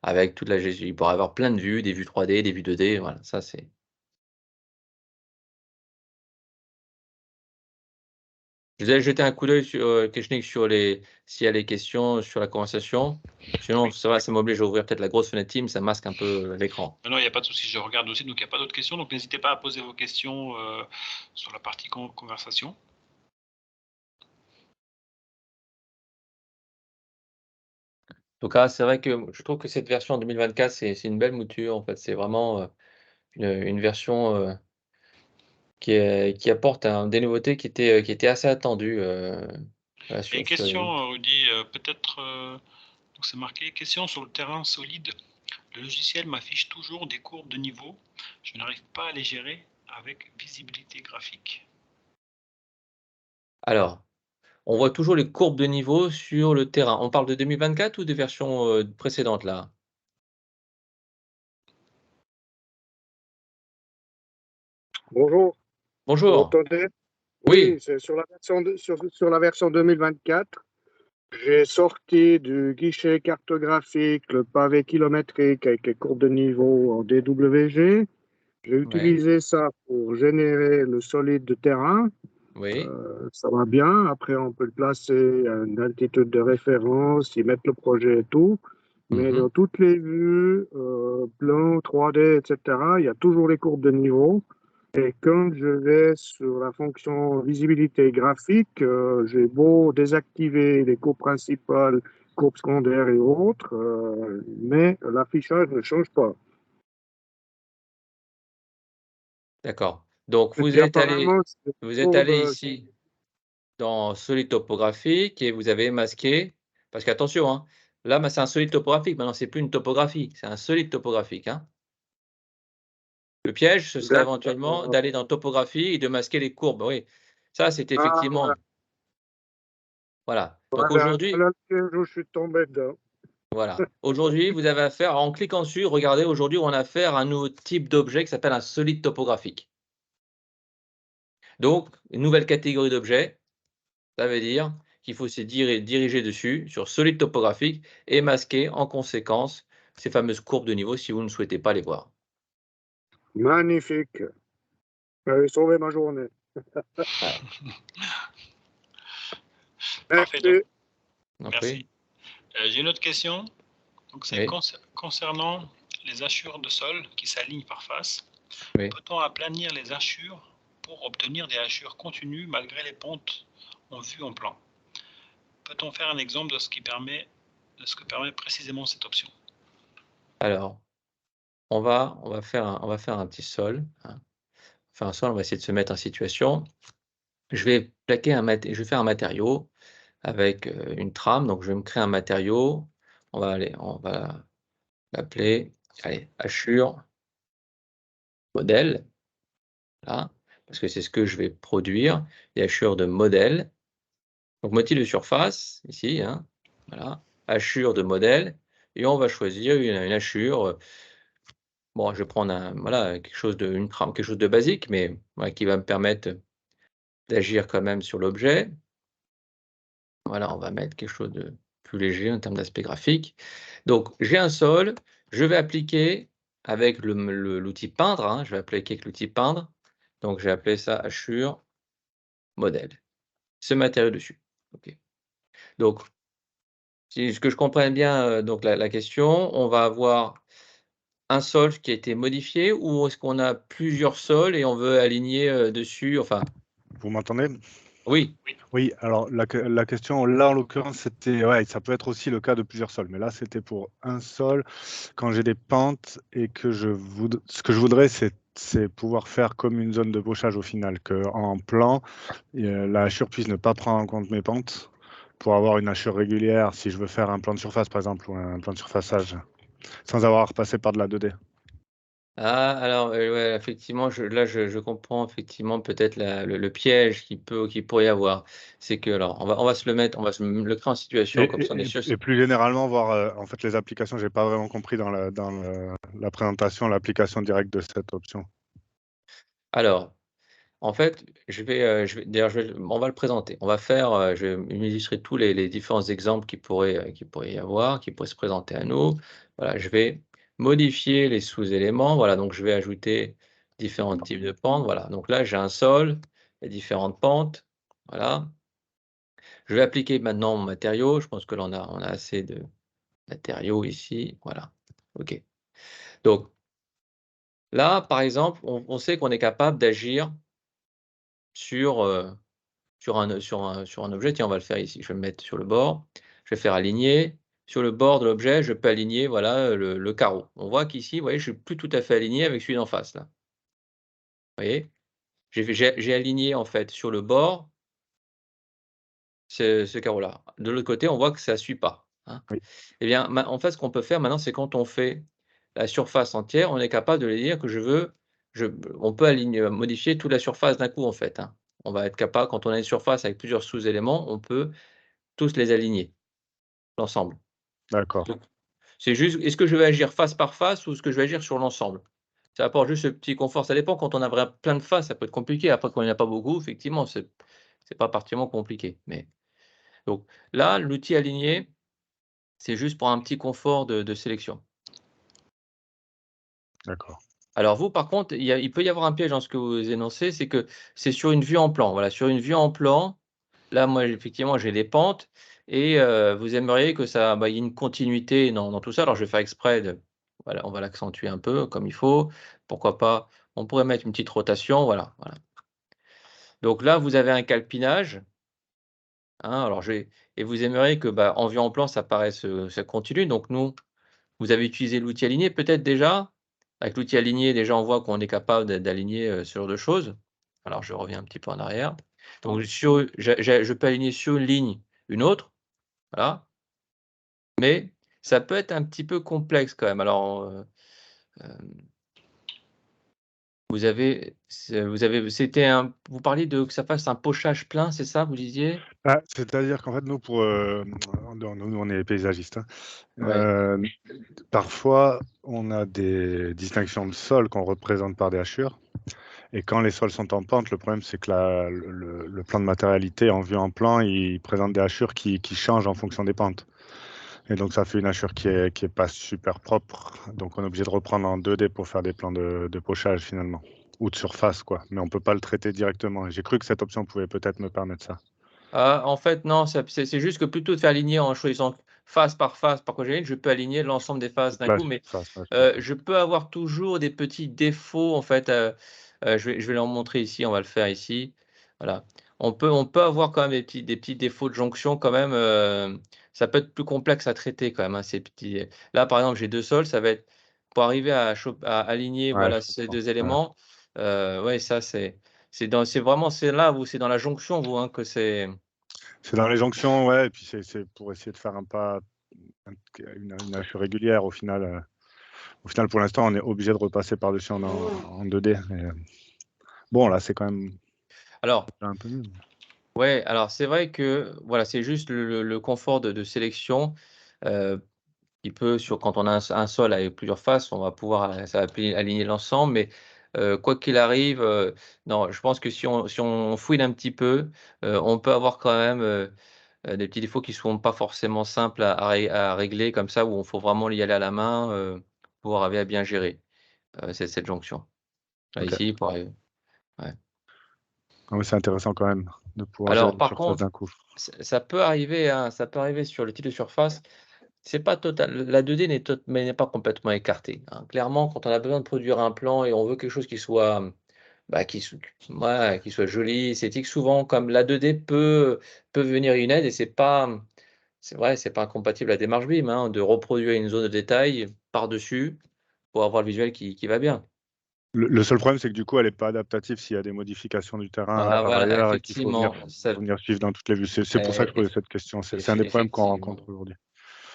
Speaker 1: Avec toute la gestion, il pourra avoir plein de vues, des vues 3D, des vues 2D, voilà, ça c'est je vous ai jeté un coup d'œil sur, Keshnik, s'il y a des questions sur la conversation. Sinon,
Speaker 2: Oui.
Speaker 1: ça va, ça m'oblige à ouvrir peut-être la grosse fenêtre Teams, ça masque un peu, l'écran.
Speaker 2: Non, il n'y a pas de souci, je regarde aussi, donc il n'y a pas d'autres questions. Donc n'hésitez pas à poser vos questions sur la partie conversation.
Speaker 1: En tout cas, c'est vrai que je trouve que cette version en 2024, c'est une belle mouture, en fait. C'est vraiment, une version, qui apporte des nouveautés qui étaient assez attendues. Voilà,
Speaker 2: Et question, Rudy, peut-être, donc c'est marqué, question sur le terrain solide. Le logiciel m'affiche toujours des courbes de niveau. Je n'arrive pas à les gérer avec visibilité graphique.
Speaker 1: Alors, on voit toujours les courbes de niveau sur le terrain. On parle de 2024 ou des versions précédentes là?
Speaker 4: Bonjour, vous
Speaker 1: Bonjour.
Speaker 4: m'entendez? Oui,
Speaker 1: Oui,
Speaker 4: c'est sur la version, sur la version 2024. J'ai sorti du guichet cartographique le pavé kilométrique avec les courbes de niveau en DWG. J'ai
Speaker 1: oui,
Speaker 4: utilisé ça pour générer le solide de terrain.
Speaker 1: oui.
Speaker 4: Ça va bien. Après, on peut le placer à une altitude de référence, y mettre le projet et tout. Mais
Speaker 1: Mmh.
Speaker 4: dans toutes les vues, plan, 3D, etc., il y a toujours les courbes de niveau. Et quand je vais sur la fonction visibilité graphique, j'ai beau désactiver les courbes principales, courbes secondaires et autres, mais l'affichage ne change pas.
Speaker 1: D'accord. Donc
Speaker 4: Et puis apparemment, c'est
Speaker 1: vous êtes
Speaker 4: courbes,
Speaker 1: allé ici dans solide topographique et vous avez masqué parce qu'attention, hein, là, c'est un solide topographique. Maintenant, c'est plus une topographie, c'est un solide topographique, hein. Le piège, ce serait éventuellement
Speaker 4: d'accord.
Speaker 1: d'aller dans topographie et de masquer les courbes. Oui, ça, c'est
Speaker 4: Ah, voilà.
Speaker 1: effectivement voilà. Donc
Speaker 4: Voilà,
Speaker 1: aujourd'hui,
Speaker 4: voilà le piège où je suis tombé dedans.
Speaker 1: voilà. Aujourd'hui, vous avez affaire en cliquant dessus, regardez, aujourd'hui, on a affaire à un nouveau type d'objet qui s'appelle un solide topographique. Donc, une nouvelle catégorie d'objets. Ça veut dire qu'il faut se diriger dessus sur solide topographique et masquer en conséquence ces fameuses courbes de niveau si vous ne souhaitez pas les voir.
Speaker 4: Magnifique. Vous avez sauvé ma journée.
Speaker 1: Ouais,
Speaker 2: Parfait, donc,
Speaker 4: Merci.
Speaker 1: donc
Speaker 2: merci.
Speaker 1: oui,
Speaker 2: J'ai une autre question. Donc, c'est
Speaker 1: oui,
Speaker 2: concernant les hachures de sol qui s'alignent par face.
Speaker 1: oui.
Speaker 2: Peut-on aplanir les hachures pour obtenir des hachures continues malgré les pentes en vue en plan? Peut-on faire un exemple de ce que permet précisément cette option?
Speaker 1: Alors, on va faire un petit sol, hein. Faire un sol, on va essayer de se mettre en situation. Je vais faire un matériau avec, une trame, donc je vais me créer un matériau. On va l'appeler, allez, hachure modèle, là, parce que c'est ce que je vais produire, des hachures de modèle. Donc motif de surface, ici, hein, voilà, hachure de modèle et on va choisir une hachure, bon, je vais prendre voilà, une trame, quelque chose de basique, mais voilà, qui va me permettre d'agir quand même sur l'objet. Voilà, on va mettre quelque chose de plus léger en termes d'aspect graphique. Donc j'ai un sol, je vais appliquer avec l'outil peindre, hein, je vais appliquer avec l'outil peindre. Donc j'ai appelé ça hachure modèle. Ce matériau dessus. OK. Donc si ce que je comprenne bien, donc la question, on va avoir un sol qui a été modifié ou est-ce qu'on a plusieurs sols et on veut aligner, dessus? Enfin
Speaker 5: Vous m'entendez?
Speaker 1: oui,
Speaker 5: Oui, alors la question là, en l'occurrence, c'était ouais, ça peut être aussi le cas de plusieurs sols, mais là, c'était pour un sol. Quand j'ai des pentes et que ce que je voudrais, c'est pouvoir faire comme une zone de bauchage au final, qu'en plan, la hachure puisse ne pas prendre en compte mes pentes pour avoir une hachure régulière si je veux faire un plan de surface, par exemple, ou un plan de surfaçage, sans avoir à repasser par de la 2D.
Speaker 1: ah alors, ouais, effectivement, je comprends effectivement peut-être le piège qui pourrait y avoir. C'est que alors on va se le mettre, on va se le créer en situation comme ça on est sûr.
Speaker 5: Et plus généralement, voir, en fait, les applications, j'ai pas vraiment compris la présentation, l'application directe de cette option.
Speaker 1: Alors, en fait, d'ailleurs on va le présenter. On va faire, je vais illustrer tous les différents exemples qui pourraient y avoir, qui pourraient se présenter à nous. Voilà, je vais modifier les sous-éléments. Voilà, donc je vais ajouter différents types de pentes. Voilà, donc là, j'ai un sol, il y a différentes pentes. Voilà. Je vais appliquer maintenant mon matériau. Je pense que là, on a assez de matériaux ici. Voilà. OK. Donc là, par exemple, on sait qu'on est capable d'agir sur, sur un objet. Tiens, on va le faire ici. Je vais me mettre sur le bord. Je vais faire aligner. Sur le bord de l'objet, je peux aligner, voilà, le carreau. On voit qu'ici, vous voyez, je suis plus tout à fait aligné avec celui d'en face, là. Vous voyez? J'ai aligné, en fait, sur le bord ce carreau-là. De l'autre côté, on voit que ça ne suit pas, hein.
Speaker 5: Oui.
Speaker 1: Eh bien, en fait, ce qu'on peut faire maintenant, c'est quand on fait la surface entière, on est capable de lui dire que on peut modifier toute la surface d'un coup, en fait, hein. On va être capable, quand on a une surface avec plusieurs sous-éléments, on peut tous les aligner, l'ensemble.
Speaker 5: D'accord.
Speaker 1: Donc, c'est juste, est-ce que je vais agir face par face ou est-ce que je vais agir sur l'ensemble? Ça apporte juste ce petit confort. Ça dépend, quand on a plein de faces, ça peut être compliqué. Après, quand il n'y en a pas beaucoup, effectivement, c'est pas particulièrement compliqué. Mais donc là, l'outil aligné, c'est juste pour un petit confort de sélection.
Speaker 5: D'accord.
Speaker 1: Alors vous, par contre, il peut y avoir un piège dans ce que vous énoncez, c'est que c'est sur une vue en plan. Voilà, sur une vue en plan, là, moi, effectivement, j'ai des pentes et vous aimeriez que ça, il y ait une continuité dans tout ça. Alors je vais faire exprès voilà, on va l'accentuer un peu comme il faut. Pourquoi pas, on pourrait mettre une petite rotation, voilà, voilà. Donc là, vous avez un calpinage, hein, et vous aimeriez que, en vue en plan, ça continue. Donc nous, vous avez utilisé l'outil aligné peut-être déjà? Avec l'outil aligné, déjà, on voit qu'on est capable d'aligner, ce genre de choses. Alors je reviens un petit peu en arrière. Donc je peux aligner sur une ligne, une autre, voilà, mais ça peut être un petit peu complexe quand même. Alors, hem, vous parliez de que ça fasse un pochage plein, c'est ça, vous disiez?
Speaker 5: Ah, c'est-à-dire qu'en fait, nous, nous, on est paysagistes, hein.
Speaker 1: Ouais.
Speaker 5: Parfois, on a des distinctions de sol qu'on représente par des hachures. Et quand les sols sont en pente, le problème, c'est que le plan de matérialité en vue en plan, il présente des hachures qui changent en fonction des pentes. Et donc, ça fait une hachure qui est pas super propre. Donc, on est obligé de reprendre en 2D pour faire des plans de pochage, finalement. Ou de surface, quoi. Mais on peut pas le traiter directement. Et j'ai cru que cette option pouvait peut-être me permettre ça.
Speaker 1: Ah, en fait, non, c'est juste que plutôt de faire aligner en choisissant face par face, par cogénie, je peux aligner l'ensemble des faces
Speaker 5: Donc
Speaker 1: d'un
Speaker 5: là,
Speaker 1: coup, mais
Speaker 5: je comprends.
Speaker 1: je peux avoir toujours des petits défauts, en fait, je vais leur montrer ici, on va le faire ici. Voilà. On peut avoir quand même des petits défauts de jonction quand même, ça peut être plus complexe à traiter quand même, hein, ces petits là, par exemple, j'ai 2 sols, ça va être pour arriver à aligner,
Speaker 5: Ouais,
Speaker 1: voilà,
Speaker 5: je
Speaker 1: ces
Speaker 5: comprends.
Speaker 1: 2
Speaker 5: Ouais.
Speaker 1: éléments, ouais, ça, c'est vraiment c'est là où c'est dans la jonction, vous, hein, que c'est.
Speaker 5: C'est dans les jonctions, ouais, et puis c'est pour essayer de faire un pas, une hachure régulière au final. Au final, pour l'instant, on est obligé de repasser par-dessus en 2D. Mais, bon, là, c'est quand même
Speaker 1: Alors,
Speaker 5: un peu mieux.
Speaker 1: ouais, alors c'est vrai que, voilà, c'est juste le confort de sélection, heu, qui peut quand on a un sol avec plusieurs faces, on va pouvoir, ça va aligner l'ensemble, mais quoi qu'il arrive, non, je pense que si on fouine un petit peu, on peut avoir quand même, des petits défauts qui ne sont pas forcément simples à régler comme ça, où il faut vraiment y aller à la main, pour arriver à bien gérer, cette jonction. Là,
Speaker 5: OK.
Speaker 1: ici, pour arriver, ouais.
Speaker 5: Ah ouais, c'est intéressant quand même de pouvoir gérer
Speaker 1: Alors
Speaker 5: une
Speaker 1: par
Speaker 5: surface
Speaker 1: contre,
Speaker 5: d'un coup.
Speaker 1: ça peut arriver, hein, ça peut arriver sur le type de surface. C'est pas total, la 2D n'est pas complètement écartée, hein. Clairement, quand on a besoin de produire un plan et on veut quelque chose qui soit, qui soit joli, esthétique, souvent comme la 2D peut venir une aide et c'est vrai, c'est pas incompatible à la démarche BIM, hein, de reproduire une zone de détail par-dessus pour avoir le visuel qui va bien.
Speaker 5: Le seul problème, c'est que du coup, elle est pas adaptative s'il y a des modifications du terrain
Speaker 1: Ah
Speaker 5: par
Speaker 1: voilà,
Speaker 5: ailleurs et qu'il
Speaker 1: effectivement,
Speaker 5: faut venir suivre dans toutes les vues. C'est pour ça que je posais cette question. C'est un des problèmes qu'on rencontre
Speaker 1: effectivement.
Speaker 5: aujourd'hui.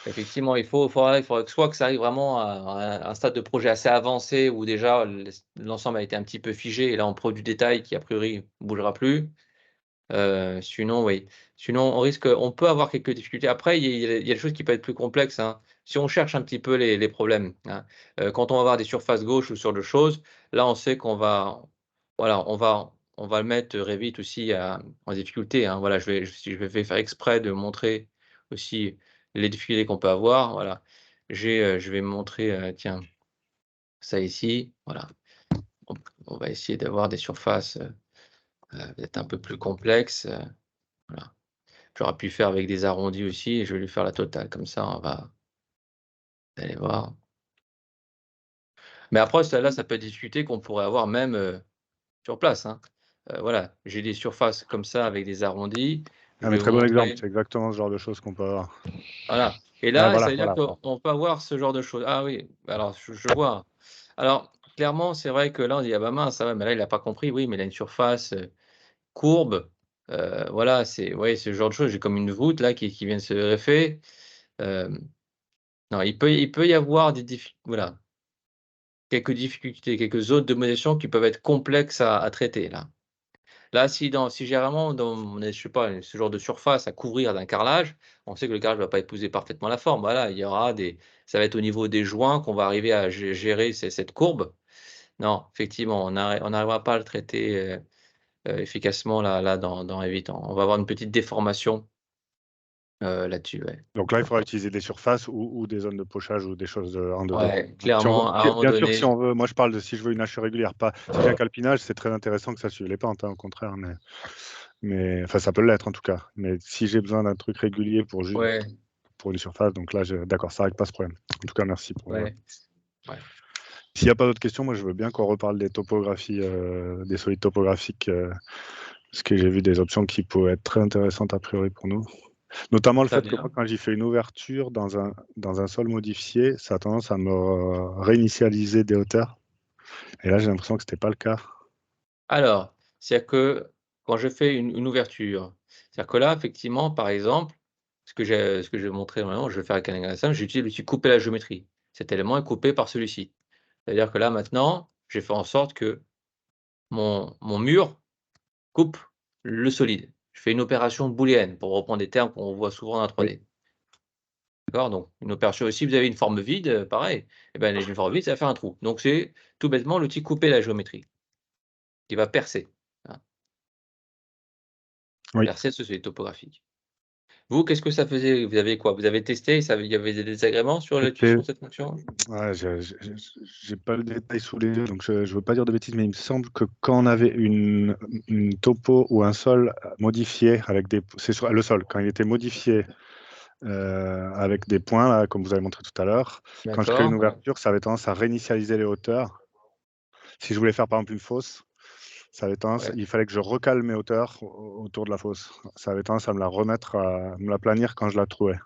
Speaker 1: Effectivement, il faudrait que soit que ça arrive vraiment à un stade de projet assez avancé où déjà l'ensemble a été un petit peu figé et là on produit du détail qui a priori ne bougera plus. Sinon oui, sinon on peut avoir quelques difficultés. Après il y a des choses qui peuvent être plus complexes, hein. Si on cherche un petit peu les problèmes, hein, quand on va avoir des surfaces gauches ou ce genre de choses, là on sait qu'on va voilà, on va le mettre Revit aussi en difficulté, hein. Voilà, je vais faire exprès de montrer aussi les difficultés qu'on peut avoir, voilà. Je vais montrer, tiens, ça ici, voilà. On on va essayer d'avoir des surfaces, peut-être un peu plus complexes, voilà. J'aurais pu faire avec des arrondis aussi et je vais lui faire la totale comme ça, vous allez voir. Mais après celle-là, ça peut être des difficultés qu'on pourrait avoir même, sur place, hein. Voilà, j'ai des surfaces comme ça avec des arrondis, je
Speaker 5: Ah mais
Speaker 1: vais vous
Speaker 5: très bon exemple,
Speaker 1: montrer.
Speaker 5: c'est exactement ce genre de choses qu'on peut avoir.
Speaker 1: Voilà et
Speaker 5: Ouais,
Speaker 1: là, ça veut dire
Speaker 5: voilà.
Speaker 1: qu'on peut avoir ce genre de choses. Ah oui, alors je vois. Alors clairement, c'est vrai que là, on dit: «Ah bah mince, ah ouais, mais là, il a pas compris». Oui, mais il a une surface, courbe, Voilà, c'est ouais, ce genre de choses. J'ai comme une voûte là qui vient de se greffer. Non, il peut y avoir des voilà, quelques difficultés, quelques zones de modélisation qui peuvent être complexes à traiter là. Là, si j'ai vraiment je sais pas, ce genre de surface à couvrir d'un carrelage, on sait que le carrelage ne va pas épouser parfaitement la forme. Voilà, il y aura ça va être au niveau des joints qu'on va arriver à gérer cette courbe. Non, effectivement, on n'arrivera pas à le traiter, efficacement là dans Revit. On va avoir une petite déformation, là-dessus, ouais.
Speaker 5: Donc là, il faudra utiliser des surfaces ou des zones de pochage ou des choses en dedans.
Speaker 1: Ouais, clairement, à un moment
Speaker 5: Bien sûr, si
Speaker 1: donné,
Speaker 5: on veut, moi je parle de si je veux une hachure régulière, pas si j'ai un calpinage, c'est très intéressant que ça suive les pentes, hein, au contraire, mais enfin ça peut l'être en tout cas. Mais si j'ai besoin d'un truc régulier pour
Speaker 1: ouais,
Speaker 5: une surface, donc là, d'accord, ça règle pas ce problème. En tout cas, merci pour.
Speaker 1: ouais, ouais.
Speaker 5: S'il n'y a pas d'autres questions, moi je veux bien qu'on reparle des topographies, des solides topographiques, parce que j'ai vu des options qui pourraient être très intéressantes a priori pour nous. Notamment le
Speaker 1: Très
Speaker 5: fait que
Speaker 1: bien.
Speaker 5: moi, quand j'y fais une ouverture dans un sol modifié, ça a tendance à me réinitialiser des hauteurs. Et là, j'ai l'impression que ce n'était pas le cas.
Speaker 1: Alors, c'est-à-dire que quand je fais une ouverture, c'est-à-dire que là, effectivement, par exemple, ce que j'ai montré maintenant, je vais faire avec un élément simple, j'utilise l'outil couper la géométrie. Cet élément est coupé par celui-ci. C'est-à-dire que là, maintenant, j'ai fait en sorte que mon mur coupe le solide. Je fais une opération booléenne, pour reprendre des termes qu'on voit souvent dans la 3D. D'accord? Donc une opération si vous avez une forme vide, pareil, et ben, une forme vide, ça va faire un trou. Donc c'est tout bêtement l'outil couper la géométrie qui va percer, hein.
Speaker 5: Oui.
Speaker 1: Percer ce solide topographique. Vous, qu'est-ce que ça faisait? Vous avez quoi? Vous avez testé, il y avait des désagréments sur l'utilisation de cette fonction?
Speaker 5: Ouais, j'ai pas le détail sous les yeux, donc je veux pas dire de bêtises, mais il me semble que quand on avait une topo ou un sol modifié avec c'est sur le sol, quand il était modifié avec des points, là, comme vous avez montré tout à l'heure, quand je crée une
Speaker 1: D'accord.
Speaker 5: ouverture, ça avait tendance à réinitialiser les hauteurs. Si je voulais faire par exemple une fosse, ça avait tendance,
Speaker 1: Ouais.
Speaker 5: il fallait que je recale mes hauteurs autour de la fosse. Ça avait tendance à me la remettre, à me la planir quand je la trouvais.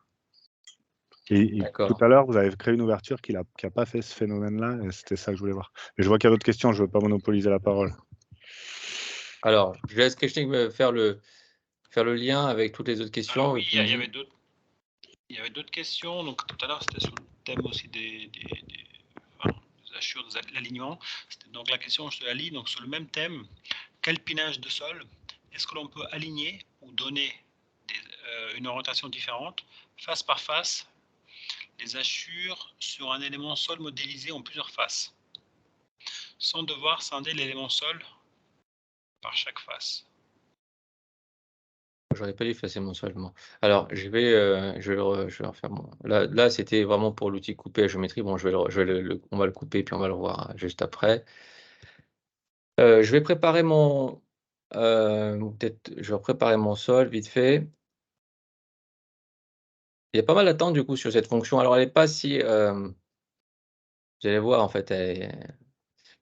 Speaker 5: Et tout
Speaker 1: D'accord.
Speaker 5: à l'heure, vous avez créé une ouverture qui n'a pas fait ce phénomène-là, et c'était ça que je voulais voir. Mais je vois qu'il y a d'autres questions, je ne veux pas monopoliser la parole.
Speaker 1: Alors, je laisse Krishnik me faire le lien avec toutes les autres questions.
Speaker 2: Alors oui, il y avait d'autres questions. Donc tout à l'heure, c'était sur le thème aussi des hachures, des alignements. Donc la question, je te la lis. Donc sur le même thème, calpinage de sol, est-ce que l'on peut aligner ou donner une orientation différente, face par face, les hachures sur un élément sol modélisé en plusieurs faces, sans devoir scinder l'élément sol par chaque face?
Speaker 1: J'aurais pas dû effacer mon solvement. Alors, je vais refaire mon là, c'était vraiment pour l'outil couper la géométrie. Bon, on va le couper, puis on va le voir, juste après. Je vais préparer peut-être je vais préparer mon sol vite fait. Il y a pas mal d'attentes du coup sur cette fonction. Alors elle est pas si, vous allez voir en fait,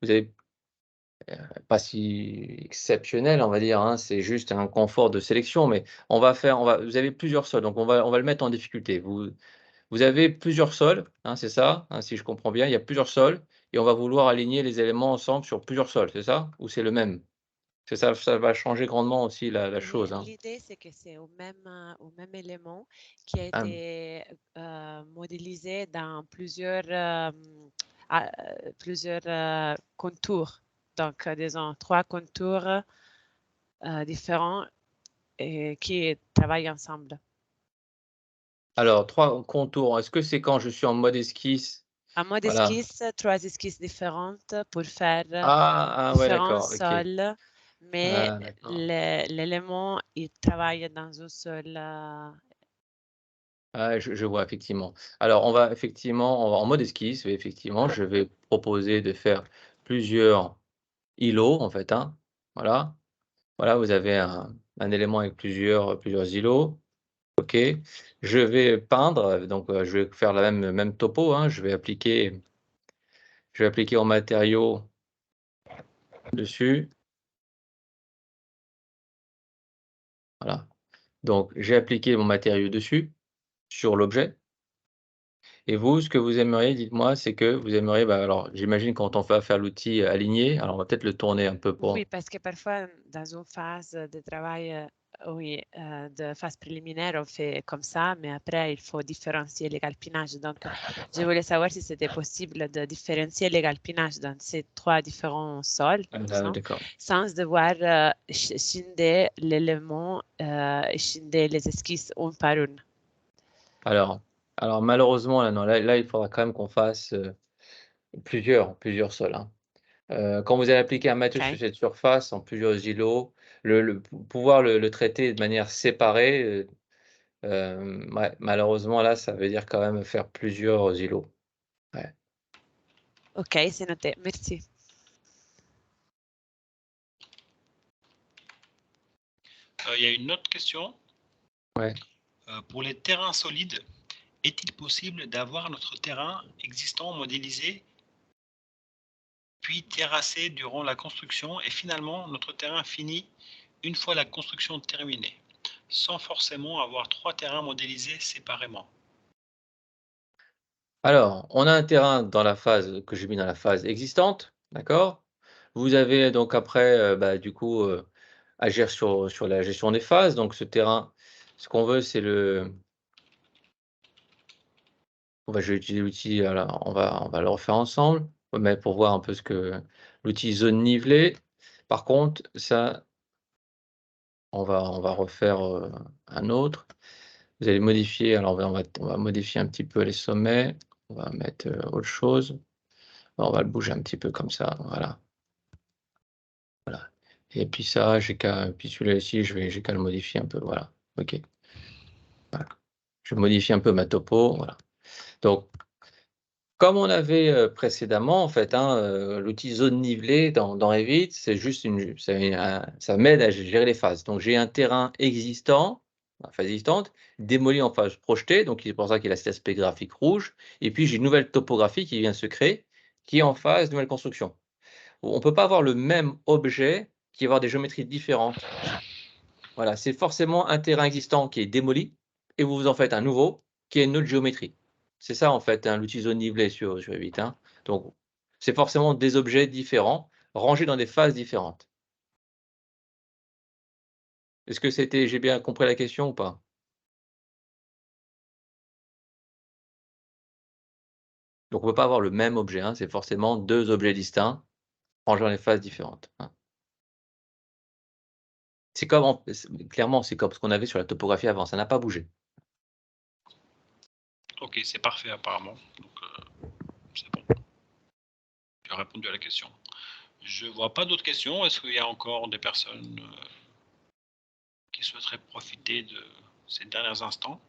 Speaker 1: vous avez pas si exceptionnelle, on va dire, hein. C'est juste un confort de sélection, mais vous avez plusieurs sols, donc on va le mettre en difficulté. Vous avez plusieurs sols, hein, c'est ça, hein, si je comprends bien, il y a plusieurs sols et on va vouloir aligner les éléments ensemble sur plusieurs sols, c'est ça? Ou c'est le même? C'est ça, ça va changer grandement aussi la chose, hein.
Speaker 6: L'idée, c'est que c'est au même élément qui a
Speaker 1: Ah,
Speaker 6: été modélisé dans plusieurs contours. Donc, disons, 3 contours différents et qui travaillent ensemble.
Speaker 1: alors 3 contours, est-ce que c'est quand je suis en mode esquisse?
Speaker 6: En mode
Speaker 1: Voilà.
Speaker 6: esquisse, 3 esquisses différentes pour faire
Speaker 1: Ouais,
Speaker 6: différents
Speaker 1: d'accord, OK.
Speaker 6: sols, mais
Speaker 1: Ah, d'accord.
Speaker 6: l'élément, il travaille dans un seul.
Speaker 1: Ah, je vois effectivement. Alors on va en mode esquisse, oui, effectivement, je vais proposer de faire plusieurs îlots en fait, hein. Voilà. Voilà, vous avez un élément avec plusieurs îlots. OK. Je vais peindre, donc je vais faire la même topo, hein. Je vais appliquer mon matériau dessus. Voilà. Donc j'ai appliqué mon matériau dessus, sur l'objet. Et vous, ce que vous aimeriez, dites-moi, c'est que vous aimeriez, bah, alors j'imagine quand on va faire l'outil aligné, alors on va peut-être le tourner un peu
Speaker 6: Oui,
Speaker 1: pour
Speaker 6: parce que parfois, dans une phase de travail oui, de phase préliminaire, on fait comme ça, mais après, il faut différencier les galpinages. Donc, je voulais savoir si c'était possible de différencier les galpinages dans ces 3 différents sols,
Speaker 1: D'accord.
Speaker 6: sans devoir scinder l'élément et scinder les esquisses une par une.
Speaker 1: Alors malheureusement, là, non, là, il faudra quand même qu'on fasse, plusieurs sols, hein. Quand vous allez appliquer un matériau sur
Speaker 6: OK.
Speaker 1: cette surface en plusieurs îlots, pouvoir le traiter de manière séparée, ouais, malheureusement, là, ça veut dire quand même faire plusieurs îlots. Ouais.
Speaker 6: OK, c'est noté. Merci.
Speaker 2: Il y a une autre question.
Speaker 1: Ouais.
Speaker 2: Pour les terrains solides, est-il possible d'avoir notre terrain existant modélisé, puis terrassé durant la construction et finalement notre terrain fini une fois la construction terminée, sans forcément avoir 3 terrains modélisés séparément?
Speaker 1: Alors, on a un terrain dans la phase que j'ai mis dans la phase existante, d'accord? Vous avez donc après, bah, du coup, agir sur la gestion des phases. Donc ce terrain, ce qu'on veut, c'est je vais utiliser l'outil, alors on va le refaire ensemble, mais pour voir un peu ce que l'outil zone nivelée. Par contre, ça, on va refaire, un autre. Vous allez modifier, alors on va modifier un petit peu les sommets, on va mettre, autre chose. On va le bouger un petit peu comme ça, voilà. Voilà, et puis ça, puis celui-là ici, j'ai qu'à le modifier un peu, voilà, OK. Voilà. Je modifie un peu ma topo, voilà. Donc, comme on avait, précédemment, en fait, hein, l'outil zone nivelée dans Revit, c'est juste ça m'aide à gérer les phases. Donc j'ai un terrain existant, en phase existante, démoli en phase projetée, donc c'est pour ça qu'il a cet aspect graphique rouge, et puis j'ai une nouvelle topographie qui vient se créer, qui est en phase nouvelle construction. On ne peut pas avoir le même objet qui va avoir des géométries différentes. Voilà, c'est forcément un terrain existant qui est démoli et vous en faites un nouveau qui a une autre géométrie. C'est ça en fait, hein, l'outil zone nivelée sur Revit, hein. Donc c'est forcément des objets différents, rangés dans des phases différentes. Est-ce que j'ai bien compris la question ou pas? Donc on ne peut pas avoir le même objet, hein, c'est forcément 2 objets distincts, rangés dans des phases différentes, hein. C'est comme clairement, c'est comme ce qu'on avait sur la topographie avant, ça n'a pas bougé.
Speaker 2: OK, c'est parfait apparemment, donc c'est bon. Tu as répondu à la question. Je vois pas d'autres questions. Est-ce qu'il y a encore des personnes, qui souhaiteraient profiter de ces derniers instants?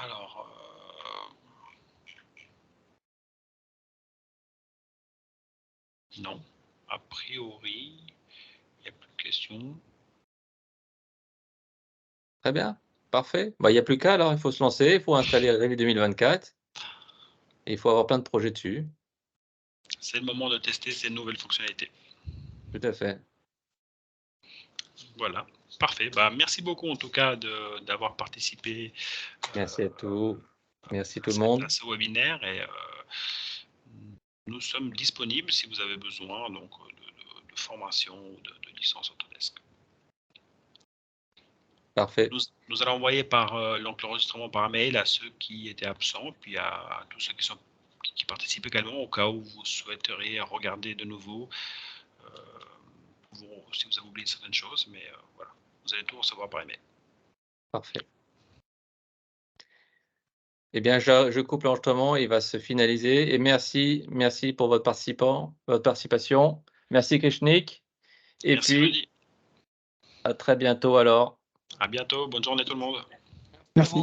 Speaker 2: Alors, non, a priori, il n'y a plus de questions.
Speaker 1: Très bien, parfait. Bah, il y a plus qu'à alors, il faut se lancer, il faut installer Revit 2024 et il faut avoir plein de projets dessus.
Speaker 2: C'est le moment de tester ces nouvelles fonctionnalités.
Speaker 1: Tout à fait.
Speaker 2: Voilà, parfait. Bah, merci beaucoup en tout cas d'avoir participé
Speaker 1: Merci à tous. Merci tout le
Speaker 2: à
Speaker 1: monde.
Speaker 2: ce webinaire et nous sommes disponibles si vous avez besoin donc, de formation ou de licence Autodesk.
Speaker 1: Parfait.
Speaker 2: Nous allons envoyer l'enregistrement par mail à ceux qui étaient absents, puis à tous ceux qui participent également, au cas où vous souhaiteriez regarder de nouveau, si vous avez oublié certaines choses, mais voilà, vous allez tout recevoir par email.
Speaker 1: Parfait. Eh bien, je coupe l'enregistrement, il va se finaliser et merci pour votre participation. Merci Krishnik et
Speaker 2: Merci
Speaker 1: puis
Speaker 2: Rudy.
Speaker 1: à très bientôt alors.
Speaker 2: À bientôt, bonne journée tout le monde.
Speaker 5: Merci.